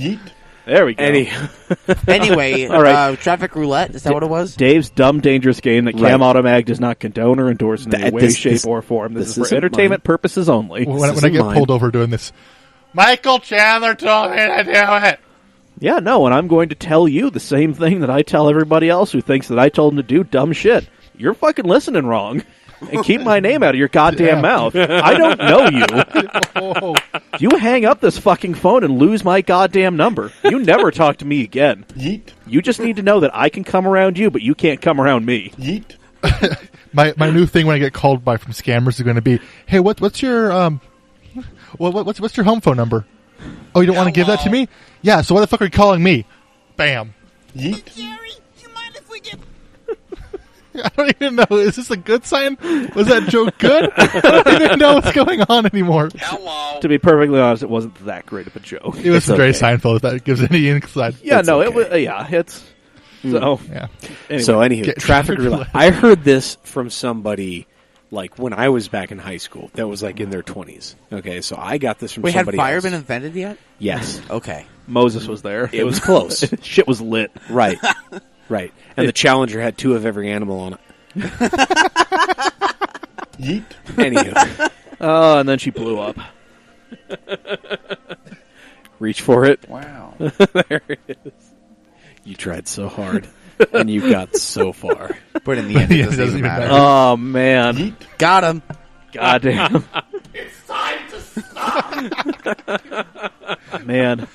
Speaker 5: There we go.
Speaker 1: Anyway,
Speaker 5: All right.
Speaker 1: traffic roulette. Is that what it was?
Speaker 5: Dave's dumb, dangerous game that
Speaker 2: Right.
Speaker 5: Cam Automag does not condone or endorse in any way, shape, or form. This is for
Speaker 2: isn't
Speaker 5: entertainment
Speaker 2: mine.
Speaker 5: purposes only.
Speaker 3: when I
Speaker 2: isn't
Speaker 3: get
Speaker 2: mine.
Speaker 3: pulled over doing this, Michael Chandler told me to do it.
Speaker 5: Yeah, no, and I'm going to tell you the same thing that I tell everybody else who thinks that I told him to do dumb shit. You're fucking listening wrong. And keep my name out of your goddamn
Speaker 3: Yeah.
Speaker 5: mouth. I don't know you.
Speaker 3: Oh,
Speaker 5: You hang up this fucking phone and lose my goddamn number. You never talk to me again.
Speaker 3: yeet,
Speaker 5: You just need to know that I can come around you, but you can't come around me.
Speaker 3: yeet. my new thing when I get called by from scammers is going to be, hey, what's your what's your home phone number? Oh, you don't want to give that to me? Yeah. So why the fuck are you calling me? Bam. Yeet.
Speaker 7: Jerry, you mind if we get...
Speaker 3: I don't even know. Is this a good sign? Was that joke good? I don't even know what's going on anymore.
Speaker 6: Hello.
Speaker 5: To be perfectly honest, it wasn't that great of a joke.
Speaker 3: It was
Speaker 2: It's
Speaker 3: Jerry
Speaker 2: okay.
Speaker 3: Seinfeld. If that gives any insight.
Speaker 5: Yeah,
Speaker 2: It's
Speaker 5: no,
Speaker 2: okay.
Speaker 5: it was. Yeah, it's so.
Speaker 3: Yeah.
Speaker 5: Anyway.
Speaker 2: So anywho,
Speaker 3: Get
Speaker 2: traffic
Speaker 3: traffic
Speaker 2: roulette.
Speaker 3: roulette.
Speaker 2: I heard this from somebody like when I was back in high school. That was like in their 20s. Okay, so I got this from
Speaker 1: Wait, had
Speaker 2: somebody
Speaker 1: fire
Speaker 2: else.
Speaker 1: been invented yet?
Speaker 2: Yes.
Speaker 1: Okay.
Speaker 5: Moses was there.
Speaker 2: It was close.
Speaker 5: Shit was lit.
Speaker 2: Right. Right. And the Challenger had 2 of every animal on it.
Speaker 3: Yeet.
Speaker 2: Anywho,
Speaker 5: Oh, and then she blew up.
Speaker 2: reach for it.
Speaker 6: Wow.
Speaker 2: There it is. You tried so hard, and you got so far.
Speaker 1: But in the end, it
Speaker 3: Yeah,
Speaker 1: doesn't, even matter.
Speaker 5: Oh man,
Speaker 1: Got him.
Speaker 5: goddamn. Man,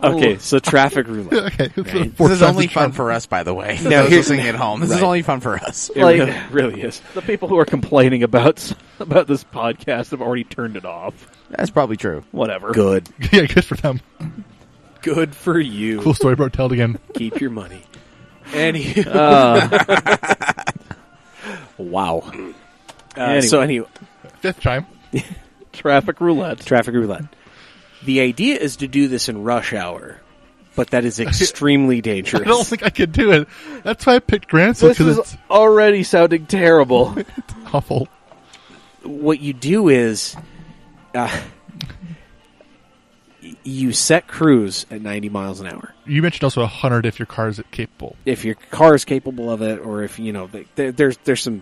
Speaker 2: Okay, so traffic roulette.
Speaker 3: Okay.
Speaker 1: This is only fun for us, by the way.
Speaker 2: Now,
Speaker 1: Those
Speaker 2: here's-
Speaker 1: listening at home. This is
Speaker 2: Right.
Speaker 1: only fun for us.
Speaker 2: It
Speaker 5: Like-
Speaker 2: really is.
Speaker 5: the people who are complaining about this podcast have already turned it off.
Speaker 1: That's probably true.
Speaker 5: Whatever.
Speaker 2: Good.
Speaker 3: Yeah, good for them.
Speaker 2: Good for you.
Speaker 3: Cool story, bro. Tell it again.
Speaker 2: Keep your money. Anywho. Wow.
Speaker 5: Anyway.
Speaker 2: So anyway,
Speaker 3: Fifth time.
Speaker 5: Traffic roulette.
Speaker 2: Traffic roulette. The idea is to do this in rush hour, but that is extremely dangerous.
Speaker 3: I don't think I could do it. That's why I picked Grantsville,
Speaker 5: This
Speaker 3: because
Speaker 5: is
Speaker 3: it's
Speaker 5: already sounding terrible.
Speaker 3: awful.
Speaker 2: What you do is you set cruise at 90 miles an hour.
Speaker 3: You mentioned also 100 if your car is capable.
Speaker 2: If your car is capable of it, or if, there's some,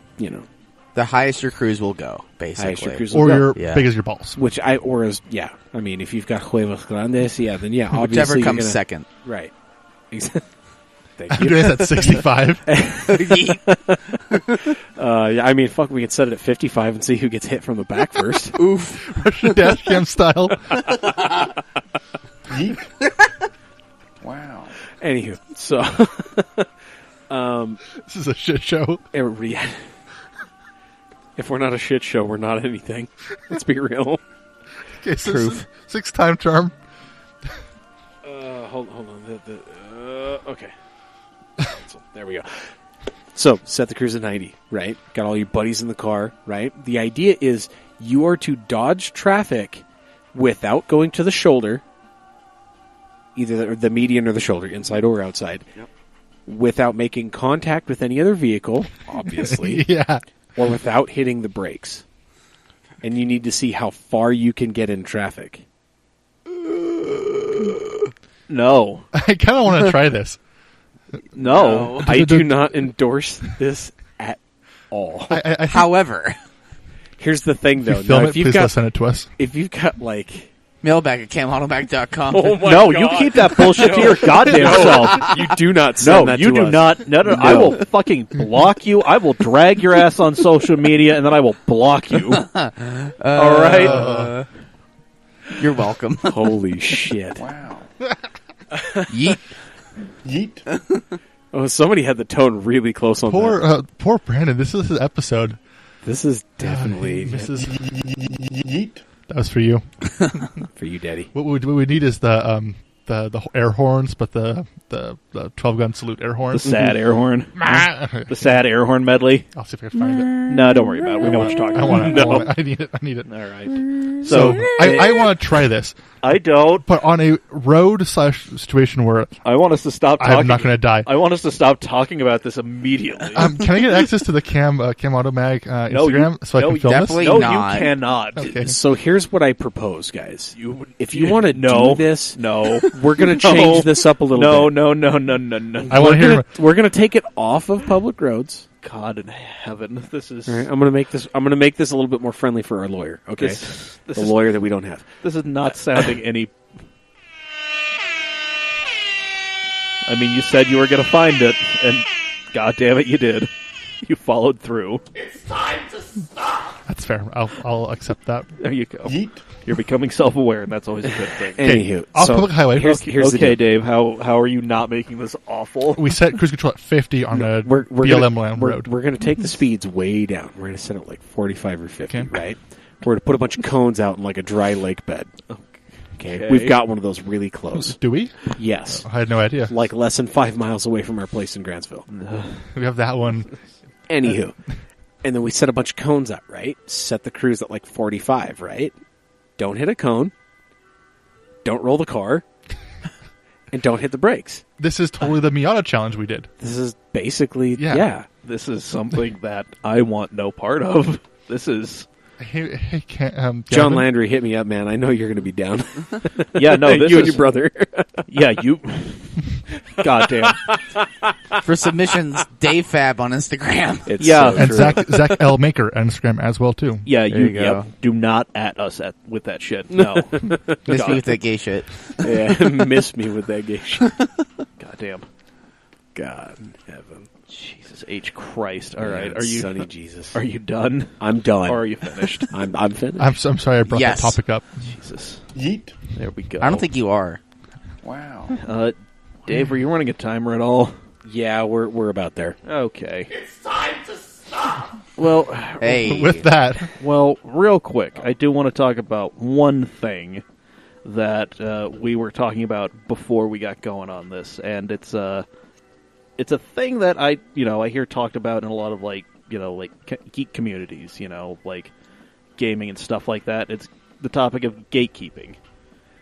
Speaker 1: The highest your cruise will go,
Speaker 2: highest
Speaker 1: basically.
Speaker 2: your cruise will
Speaker 3: Or
Speaker 2: go.
Speaker 3: you're
Speaker 1: Yeah.
Speaker 3: big as your balls.
Speaker 2: I mean, if you've got huevos grandes, then yeah, obviously
Speaker 1: Whichever
Speaker 2: you're
Speaker 1: comes
Speaker 2: gonna-
Speaker 1: second.
Speaker 2: Right. Thank you.
Speaker 3: Andrea's at 65.
Speaker 2: I mean, fuck, we could set it at 55 and see who gets hit from the back first.
Speaker 1: Oof.
Speaker 3: Russian dash cam style.
Speaker 6: Wow.
Speaker 2: Anywho, so
Speaker 3: This is a shit show.
Speaker 2: if we're not a shit show, we're not anything. Let's be real.
Speaker 3: Okay, so this is 6-time charm.
Speaker 2: Hold on. Okay. So, there we go. So, set the cruise at 90, right? Got all your buddies in the car, right? The idea is you are to dodge traffic without going to the shoulder, either the median or the shoulder, inside or outside, without making contact with any other vehicle, obviously,
Speaker 3: Yeah.
Speaker 2: or without hitting the brakes. And you need to see how far you can get in traffic.
Speaker 5: No.
Speaker 3: I kind of want to try this.
Speaker 5: No.
Speaker 2: I do not endorse this at all.
Speaker 3: I think
Speaker 1: However,
Speaker 2: Here's the thing, though.
Speaker 3: if you film
Speaker 2: Now,
Speaker 3: it, please send it to us.
Speaker 2: if you've got like,
Speaker 1: mailbag at camautomac.com.
Speaker 5: No, you keep that bullshit to your goddamn self.
Speaker 2: you do not send
Speaker 5: No,
Speaker 2: that
Speaker 5: you
Speaker 2: to
Speaker 5: do
Speaker 2: us.
Speaker 5: not. No, I will fucking block you. I will drag your ass on social media, and then I will block you. All right?
Speaker 1: You're welcome.
Speaker 2: Holy shit!
Speaker 6: Wow.
Speaker 1: Yeet.
Speaker 6: Yeet.
Speaker 2: Oh, somebody had the tone really close on that.
Speaker 3: Poor Brandon. This is his episode.
Speaker 2: This is definitely
Speaker 6: Yeet.
Speaker 3: That was for you.
Speaker 2: for you, Daddy.
Speaker 3: What we need is the air horns, but the 12-gun salute air
Speaker 5: The
Speaker 3: horns.
Speaker 5: sad air horn.
Speaker 3: I'll
Speaker 5: The sad air horn medley.
Speaker 3: see if I can find it.
Speaker 5: No, don't worry about it. We know what you're talking
Speaker 3: I
Speaker 5: about.
Speaker 3: want it.
Speaker 5: No.
Speaker 3: I need it. I need it.
Speaker 5: All right.
Speaker 3: So
Speaker 5: So,
Speaker 3: I want to try this,
Speaker 5: I don't.
Speaker 3: but on a road / situation where
Speaker 5: I want us to stop talking.
Speaker 3: I'm not going to die.
Speaker 5: I want us to stop talking about this immediately.
Speaker 3: Can I get access to the Cam Auto Mag
Speaker 5: No,
Speaker 3: Instagram so I can film
Speaker 1: definitely
Speaker 3: this?
Speaker 5: no,
Speaker 1: not.
Speaker 5: you cannot.
Speaker 3: Okay.
Speaker 2: So here's what I propose, guys.
Speaker 5: You,
Speaker 2: If you want to
Speaker 5: no,
Speaker 2: do this,
Speaker 5: no,
Speaker 2: we're going to change this up a little
Speaker 5: no,
Speaker 2: bit.
Speaker 5: no.
Speaker 3: I want to hear.
Speaker 2: We're going to take it off of public roads.
Speaker 5: God in heaven, this is
Speaker 2: All right, I'm going to make this a little bit more friendly for our lawyer. Okay,
Speaker 5: this
Speaker 2: the
Speaker 5: is
Speaker 2: lawyer that we don't have.
Speaker 5: this is not sounding any. I mean, you said you were going to find it, and God damn it, you did. You followed through.
Speaker 3: That's fair. I'll accept that.
Speaker 5: There you go.
Speaker 6: Yeet.
Speaker 5: You're becoming self-aware, and that's always a good thing.
Speaker 2: Anywho,
Speaker 3: Off
Speaker 2: so
Speaker 3: public highway.
Speaker 2: Here's the
Speaker 5: Okay,
Speaker 2: deal.
Speaker 5: Dave, how are you not making this awful?
Speaker 3: We set cruise control at 50 on a
Speaker 2: We're
Speaker 3: BLM
Speaker 2: gonna,
Speaker 3: land
Speaker 2: we're,
Speaker 3: road.
Speaker 2: We're going to take the speeds way down. We're going to set it like 45 or 50,
Speaker 3: Okay.
Speaker 2: right? We're going to put a bunch of cones out in like a dry lake bed. Okay. We've got one of those really close.
Speaker 3: Do we?
Speaker 2: Yes.
Speaker 3: I had no idea.
Speaker 2: Like less than 5 miles away from our place in Grantsville.
Speaker 3: We have that one.
Speaker 2: Anywho. And then we set a bunch of cones out, right? Set the cruise at like 45, right? Don't hit a cone. Don't roll the car. And don't hit the brakes.
Speaker 3: This is totally the Miata challenge we did.
Speaker 2: This is basically,
Speaker 3: Yeah.
Speaker 2: yeah.
Speaker 5: This is something that I want no part of. This is...
Speaker 3: Hey,
Speaker 2: John
Speaker 3: Gavin?
Speaker 2: Landry, hit me up, man. I know you're going to be down.
Speaker 5: Yeah, no, this
Speaker 2: you
Speaker 5: is...
Speaker 2: and your brother.
Speaker 5: Yeah, you... God damn.
Speaker 1: For submissions, Dave Fab on Instagram.
Speaker 2: It's
Speaker 5: Yeah.
Speaker 2: so
Speaker 3: And
Speaker 2: true.
Speaker 3: Zach L. Maker on Instagram as well, too.
Speaker 5: Yeah,
Speaker 1: There
Speaker 5: you
Speaker 1: you go.
Speaker 5: do not at us with that shit. No.
Speaker 1: Miss me with that gay shit.
Speaker 2: Yeah, miss me with that gay shit.
Speaker 5: God damn.
Speaker 2: God in heaven.
Speaker 5: Jesus H. Christ. All right.
Speaker 2: Man,
Speaker 5: Are you
Speaker 2: Sonny Jesus.
Speaker 5: Are you done?
Speaker 2: I'm done.
Speaker 5: Or are you finished?
Speaker 2: I'm finished.
Speaker 3: I'm sorry I brought
Speaker 1: Yes.
Speaker 3: that topic up.
Speaker 5: Jesus.
Speaker 6: Yeet.
Speaker 5: There we go.
Speaker 1: I don't think you are.
Speaker 6: Wow.
Speaker 5: Dave, were you running a timer at all?
Speaker 2: Yeah, we're about there.
Speaker 5: Okay. It's time to stop. Well,
Speaker 1: Hey.
Speaker 3: With that,
Speaker 5: well, real quick, I do want to talk about one thing that we were talking about before we got going on this, and it's a thing that I hear talked about in a lot of geek communities, like gaming and stuff like that. It's the topic of gatekeeping.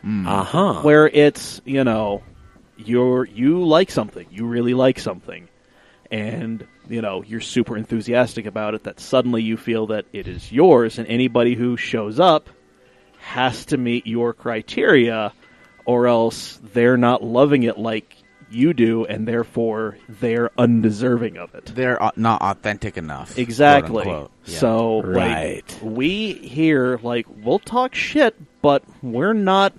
Speaker 2: Uh-huh.
Speaker 5: Where it's, you like something, you really like something, and, you're super enthusiastic about it, that suddenly you feel that it is yours, and anybody who shows up has to meet your criteria, or else they're not loving it like you do, and therefore they're undeserving of it.
Speaker 1: They're not authentic enough.
Speaker 5: Exactly.
Speaker 1: Quote, unquote. Yeah.
Speaker 5: So,
Speaker 2: Right.
Speaker 5: we here, we'll talk shit, but we're not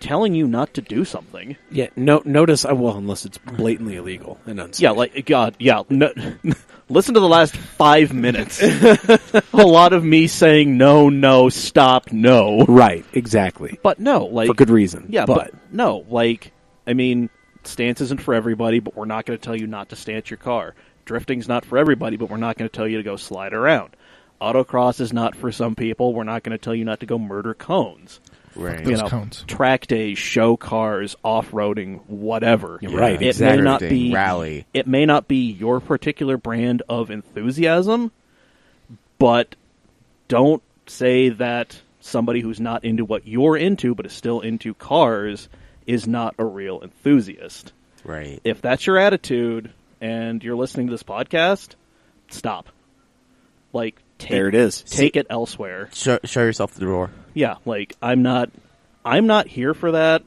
Speaker 5: telling you not to do something.
Speaker 2: Yeah, notice, unless it's blatantly illegal and unsafe.
Speaker 5: Yeah, listen to the last 5 minutes. A lot of me saying no, stop, no.
Speaker 2: Right, exactly.
Speaker 5: But no,
Speaker 2: for good reason.
Speaker 5: Yeah,
Speaker 2: but
Speaker 5: no, stance isn't for everybody, but we're not going to tell you not to stance your car. Drifting's not for everybody, but we're not going to tell you to go slide around. Autocross is not for some people. We're not going to tell you not to go murder cones.
Speaker 1: Right.
Speaker 3: Those cones.
Speaker 5: Track days, show cars, off-roading, whatever.
Speaker 2: Yeah, right,
Speaker 5: It
Speaker 2: exactly.
Speaker 5: may not be
Speaker 1: rally.
Speaker 5: It may not be your particular brand of enthusiasm, but don't say that somebody who's not into what you're into, but is still into cars, is not a real enthusiast.
Speaker 1: Right.
Speaker 5: If that's your attitude and you're listening to this podcast, stop.
Speaker 2: there it is.
Speaker 5: Take it elsewhere.
Speaker 1: Show yourself the door.
Speaker 5: Yeah, I'm not here for that.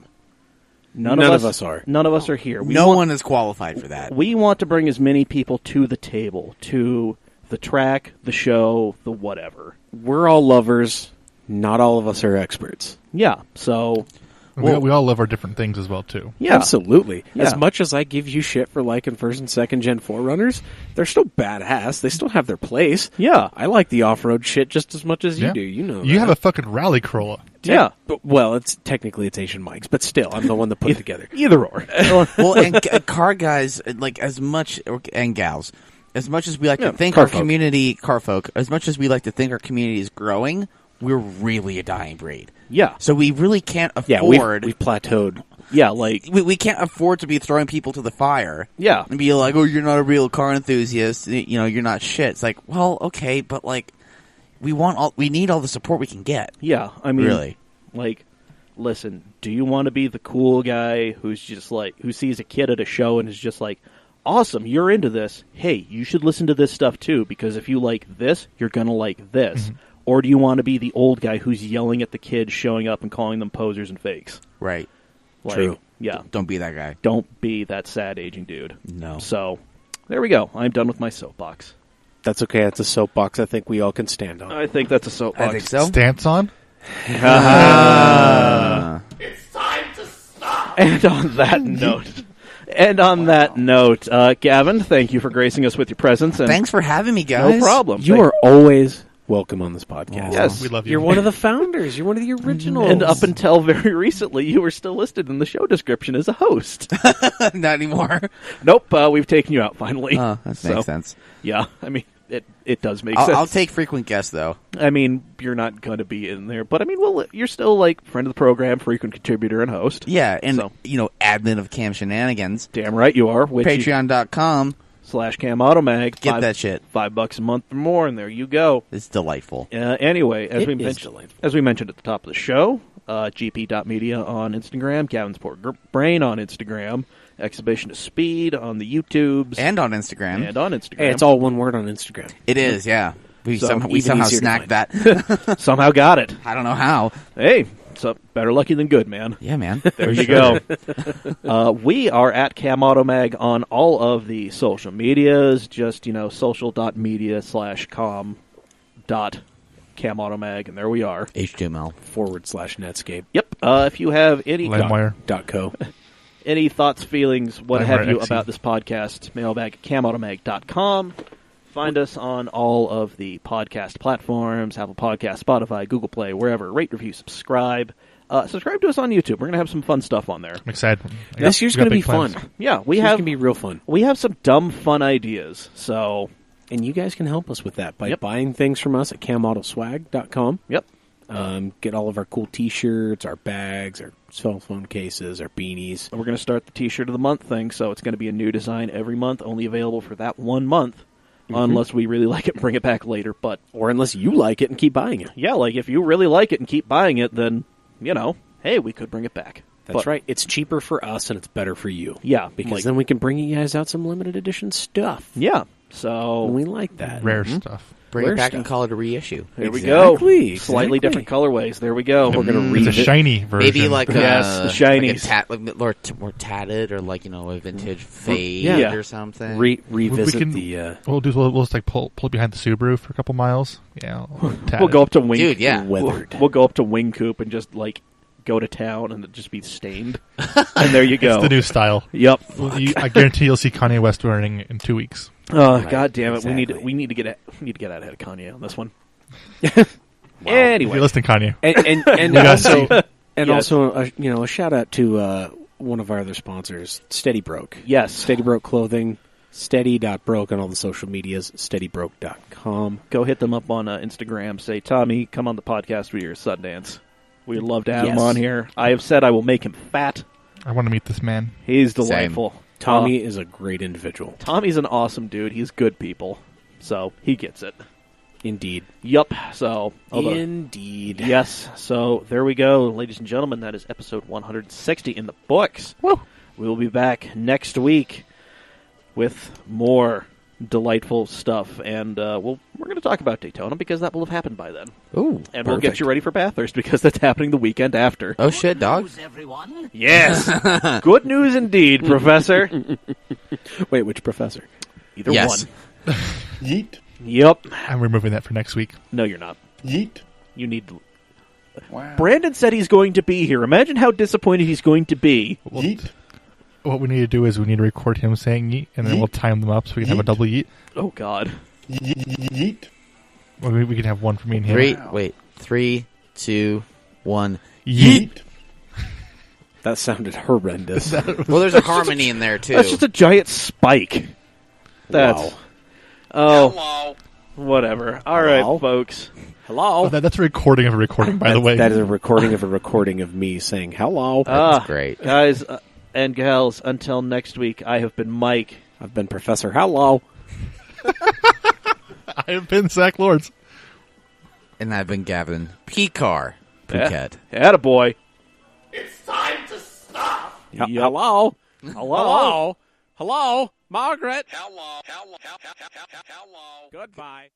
Speaker 5: None of us are. None of us are here.
Speaker 1: No one is qualified for that.
Speaker 5: We want to bring as many people to the table, to the track, the show, the whatever.
Speaker 2: We're all lovers. Not all of us are experts.
Speaker 5: Yeah, so...
Speaker 3: We all love our different things as well, too.
Speaker 5: Yeah.
Speaker 2: Absolutely.
Speaker 5: Yeah.
Speaker 2: As much as I give you shit for liking first and second gen 4Runners, they're still badass. They still have their place.
Speaker 5: Yeah.
Speaker 2: I like the off-road shit just as much as you do. You know
Speaker 3: You
Speaker 2: that.
Speaker 3: have a fucking rally Corolla.
Speaker 5: Yeah.
Speaker 2: Well, it's Asian Mike's, but still, I'm the one that put it together.
Speaker 5: Either or.
Speaker 1: Well, and car guys, and gals, as much as we like to think
Speaker 2: car
Speaker 1: our
Speaker 2: folk.
Speaker 1: community, car folk, as much as we like to think our community is growing, we're really a dying breed.
Speaker 5: Yeah.
Speaker 1: So we really can't
Speaker 2: Yeah,
Speaker 1: afford...
Speaker 2: we've plateaued.
Speaker 5: Yeah,
Speaker 1: we can't afford to be throwing people to the fire.
Speaker 5: Yeah.
Speaker 1: And be like, oh, you're not a real car enthusiast. You're not shit. It's like, well, okay, but we need all the support we can get.
Speaker 5: Yeah, I mean...
Speaker 1: Really.
Speaker 5: Listen, do you want to be the cool guy who's just who sees a kid at a show and is just like, awesome, you're into this. Hey, you should listen to this stuff too, because if you like this, you're going to like this. Mm-hmm. Or do you want to be the old guy who's yelling at the kids showing up and calling them posers and fakes?
Speaker 1: Right.
Speaker 2: True.
Speaker 5: Yeah.
Speaker 1: Don't be that guy.
Speaker 5: Don't be that sad aging dude.
Speaker 1: No.
Speaker 5: So, there we go. I'm done with my soapbox.
Speaker 2: That's okay. That's a soapbox I think we all can stand on.
Speaker 5: I think that's a soapbox.
Speaker 1: I think so.
Speaker 3: Stance on?
Speaker 7: It's time to stop.
Speaker 5: And on that note, Gavin, thank you for gracing us with your presence. And
Speaker 1: thanks for having me, guys.
Speaker 5: No problem.
Speaker 2: You are always welcome on this podcast.
Speaker 5: Yes.
Speaker 3: We love you.
Speaker 2: You're one of the founders. You're one of the originals.
Speaker 5: And up until very recently, you were still listed in the show description as a host.
Speaker 1: Not anymore.
Speaker 5: Nope, we've taken you out finally.
Speaker 1: Oh, that makes sense.
Speaker 5: Yeah, I mean, it does make sense.
Speaker 1: I'll take frequent guests, though.
Speaker 5: I mean, you're not going to be in there, but I mean, well, you're still friend of the program, frequent contributor, and host.
Speaker 1: Yeah, and admin of Cam Shenanigans.
Speaker 5: Damn right you are.
Speaker 1: Patreon.com/CamAutomag. Get that shit.
Speaker 5: $5 a month or more, and there you go.
Speaker 1: It's delightful.
Speaker 5: Anyway, as we
Speaker 2: delightful.
Speaker 5: as we mentioned at the top of the show, gp.media on Instagram, Gavin's Port Brain on Instagram, Exhibition of Speed on the YouTubes.
Speaker 1: And on Instagram.
Speaker 2: Hey, it's all one word on Instagram.
Speaker 1: It is, yeah. We somehow snagged that.
Speaker 5: Somehow got it.
Speaker 1: I don't know how.
Speaker 5: Hey, so better lucky than good, man.
Speaker 1: Yeah, man.
Speaker 5: There you go. We are at CamAutomag on all of the social medias. Just, social.media/com.CamAutomag, and there we are.
Speaker 1: HTML.
Speaker 2: /Netscape.
Speaker 5: Yep. If you have any...
Speaker 3: LimeWire.co.
Speaker 5: Any thoughts, feelings, what have you
Speaker 3: XE.
Speaker 5: about this podcast, mailbag at camautomag.com. Find us on all of the podcast platforms, Apple Podcasts, Spotify, Google Play, wherever. Rate, review, subscribe. Subscribe to us on YouTube. We're going to have some fun stuff on there.
Speaker 3: I'm excited.
Speaker 2: This year's going to be fun.
Speaker 5: Yeah,
Speaker 2: This year's going to be real fun.
Speaker 5: We have some dumb, fun ideas, so...
Speaker 2: And you guys can help us with that by buying things from us at CamAutoSwag.com.
Speaker 5: Yep.
Speaker 2: Get all of our cool T-shirts, our bags, our cell phone cases, our beanies.
Speaker 5: We're going to start the T-shirt of the month thing, so it's going to be a new design every month, only available for that 1 month. unless we really like it and bring it back later. But
Speaker 2: Or unless you like it and keep buying it.
Speaker 5: yeah, like if you really like it and keep buying it, then, hey, we could bring it back.
Speaker 2: That's
Speaker 5: But,
Speaker 2: right. It's cheaper for us and it's better for you.
Speaker 5: Yeah,
Speaker 2: Because then we can bring you guys out some limited edition stuff.
Speaker 5: Yeah, so
Speaker 2: And we like that.
Speaker 3: Rare stuff.
Speaker 1: Bring
Speaker 2: Rare
Speaker 1: it back
Speaker 2: stuff.
Speaker 1: and call it a reissue.
Speaker 5: there we
Speaker 2: Exactly,
Speaker 5: go. Slightly
Speaker 2: exactly.
Speaker 5: different colorways. There we go.
Speaker 2: We're going to
Speaker 3: It's a
Speaker 2: revisit.
Speaker 3: shiny version.
Speaker 1: Maybe like
Speaker 5: Yes, the shinies.
Speaker 1: more tatted, or like a vintage fade
Speaker 2: Yeah.
Speaker 1: or something.
Speaker 2: Revisit
Speaker 3: can-
Speaker 2: the
Speaker 3: What we'll do is we'll just like pull behind the Subaru for a couple miles. Yeah,
Speaker 5: We'll go up to Wing.
Speaker 1: Dude, yeah.
Speaker 2: weathered.
Speaker 5: We'll go up to Wing Coop and just go to town and it just be stained. And there you go.
Speaker 3: It's the new style.
Speaker 5: Yep.
Speaker 3: I guarantee you'll see Kanye West wearing it in 2 weeks.
Speaker 5: Oh,
Speaker 2: Right,
Speaker 5: God damn it!
Speaker 2: exactly.
Speaker 5: We need to get out ahead of Kanye on this one.
Speaker 3: If
Speaker 5: Anyway,
Speaker 3: you listen, Kanye.
Speaker 2: And
Speaker 3: got
Speaker 2: also, and
Speaker 5: Yes.
Speaker 2: also, a shout out to one of our other sponsors, Steady Broke.
Speaker 5: yes,
Speaker 2: Steady Broke Clothing, steady.broke on all the social medias, steadybroke.com.
Speaker 5: go hit them up on Instagram. Say, Tommy, come on the podcast for your Sundance. We'd love to have him
Speaker 2: Yes.
Speaker 5: on here. I have said I will make him fat.
Speaker 3: I want to meet this man.
Speaker 5: He's delightful.
Speaker 2: Tommy is a great individual.
Speaker 5: Tommy's an awesome dude. He's good people, so he gets it.
Speaker 2: Indeed.
Speaker 5: Yup. So,
Speaker 2: Indeed.
Speaker 5: yes. So there we go, ladies and gentlemen. That is episode 160 in the books.
Speaker 3: Woo.
Speaker 5: We will be back next week with more delightful stuff, and we're going to talk about Daytona because that will have happened by then.
Speaker 1: Ooh.
Speaker 5: And we'll get you ready for Bathurst because that's happening the weekend after.
Speaker 1: Oh shit, dog.
Speaker 7: everyone.
Speaker 5: Yes. Good news indeed, Professor.
Speaker 2: Wait, which professor?
Speaker 5: Either
Speaker 1: Yes.
Speaker 5: one.
Speaker 6: Yeet.
Speaker 5: Yep.
Speaker 3: I'm removing that for next week.
Speaker 5: No, you're not.
Speaker 6: Yeet.
Speaker 5: You need to...
Speaker 6: Wow.
Speaker 5: Brandon said he's going to be here. Imagine how disappointed he's going to be.
Speaker 6: Yeet.
Speaker 3: What we need to do is we need to record him saying yeet, and then we'll time them up so we can have a
Speaker 6: Yeet.
Speaker 3: double yeet.
Speaker 5: Oh, God.
Speaker 6: Yeet.
Speaker 3: Or we can have one for me and him.
Speaker 6: Wow.
Speaker 1: 3, 2, 1.
Speaker 6: Yeet.
Speaker 2: That sounded horrendous.
Speaker 1: Well, there's a harmony in there too.
Speaker 5: That's just a giant spike. That's...
Speaker 2: Wow.
Speaker 5: Oh, whatever. All right,
Speaker 2: Hello?
Speaker 5: folks.
Speaker 2: Hello?
Speaker 3: Oh, that's a recording of a recording, by the way.
Speaker 2: That is a recording of me saying hello.
Speaker 1: That's great.
Speaker 5: Guys and gals, until next week, I have been Mike.
Speaker 2: I've been Professor Hello.
Speaker 3: I have been Zach Lords.
Speaker 1: And I've been Gavin Picard Phuket.
Speaker 5: Attaboy.
Speaker 2: Hello?
Speaker 5: Hello?
Speaker 2: Hello? Hello? Margaret?
Speaker 7: Hello.
Speaker 2: Goodbye.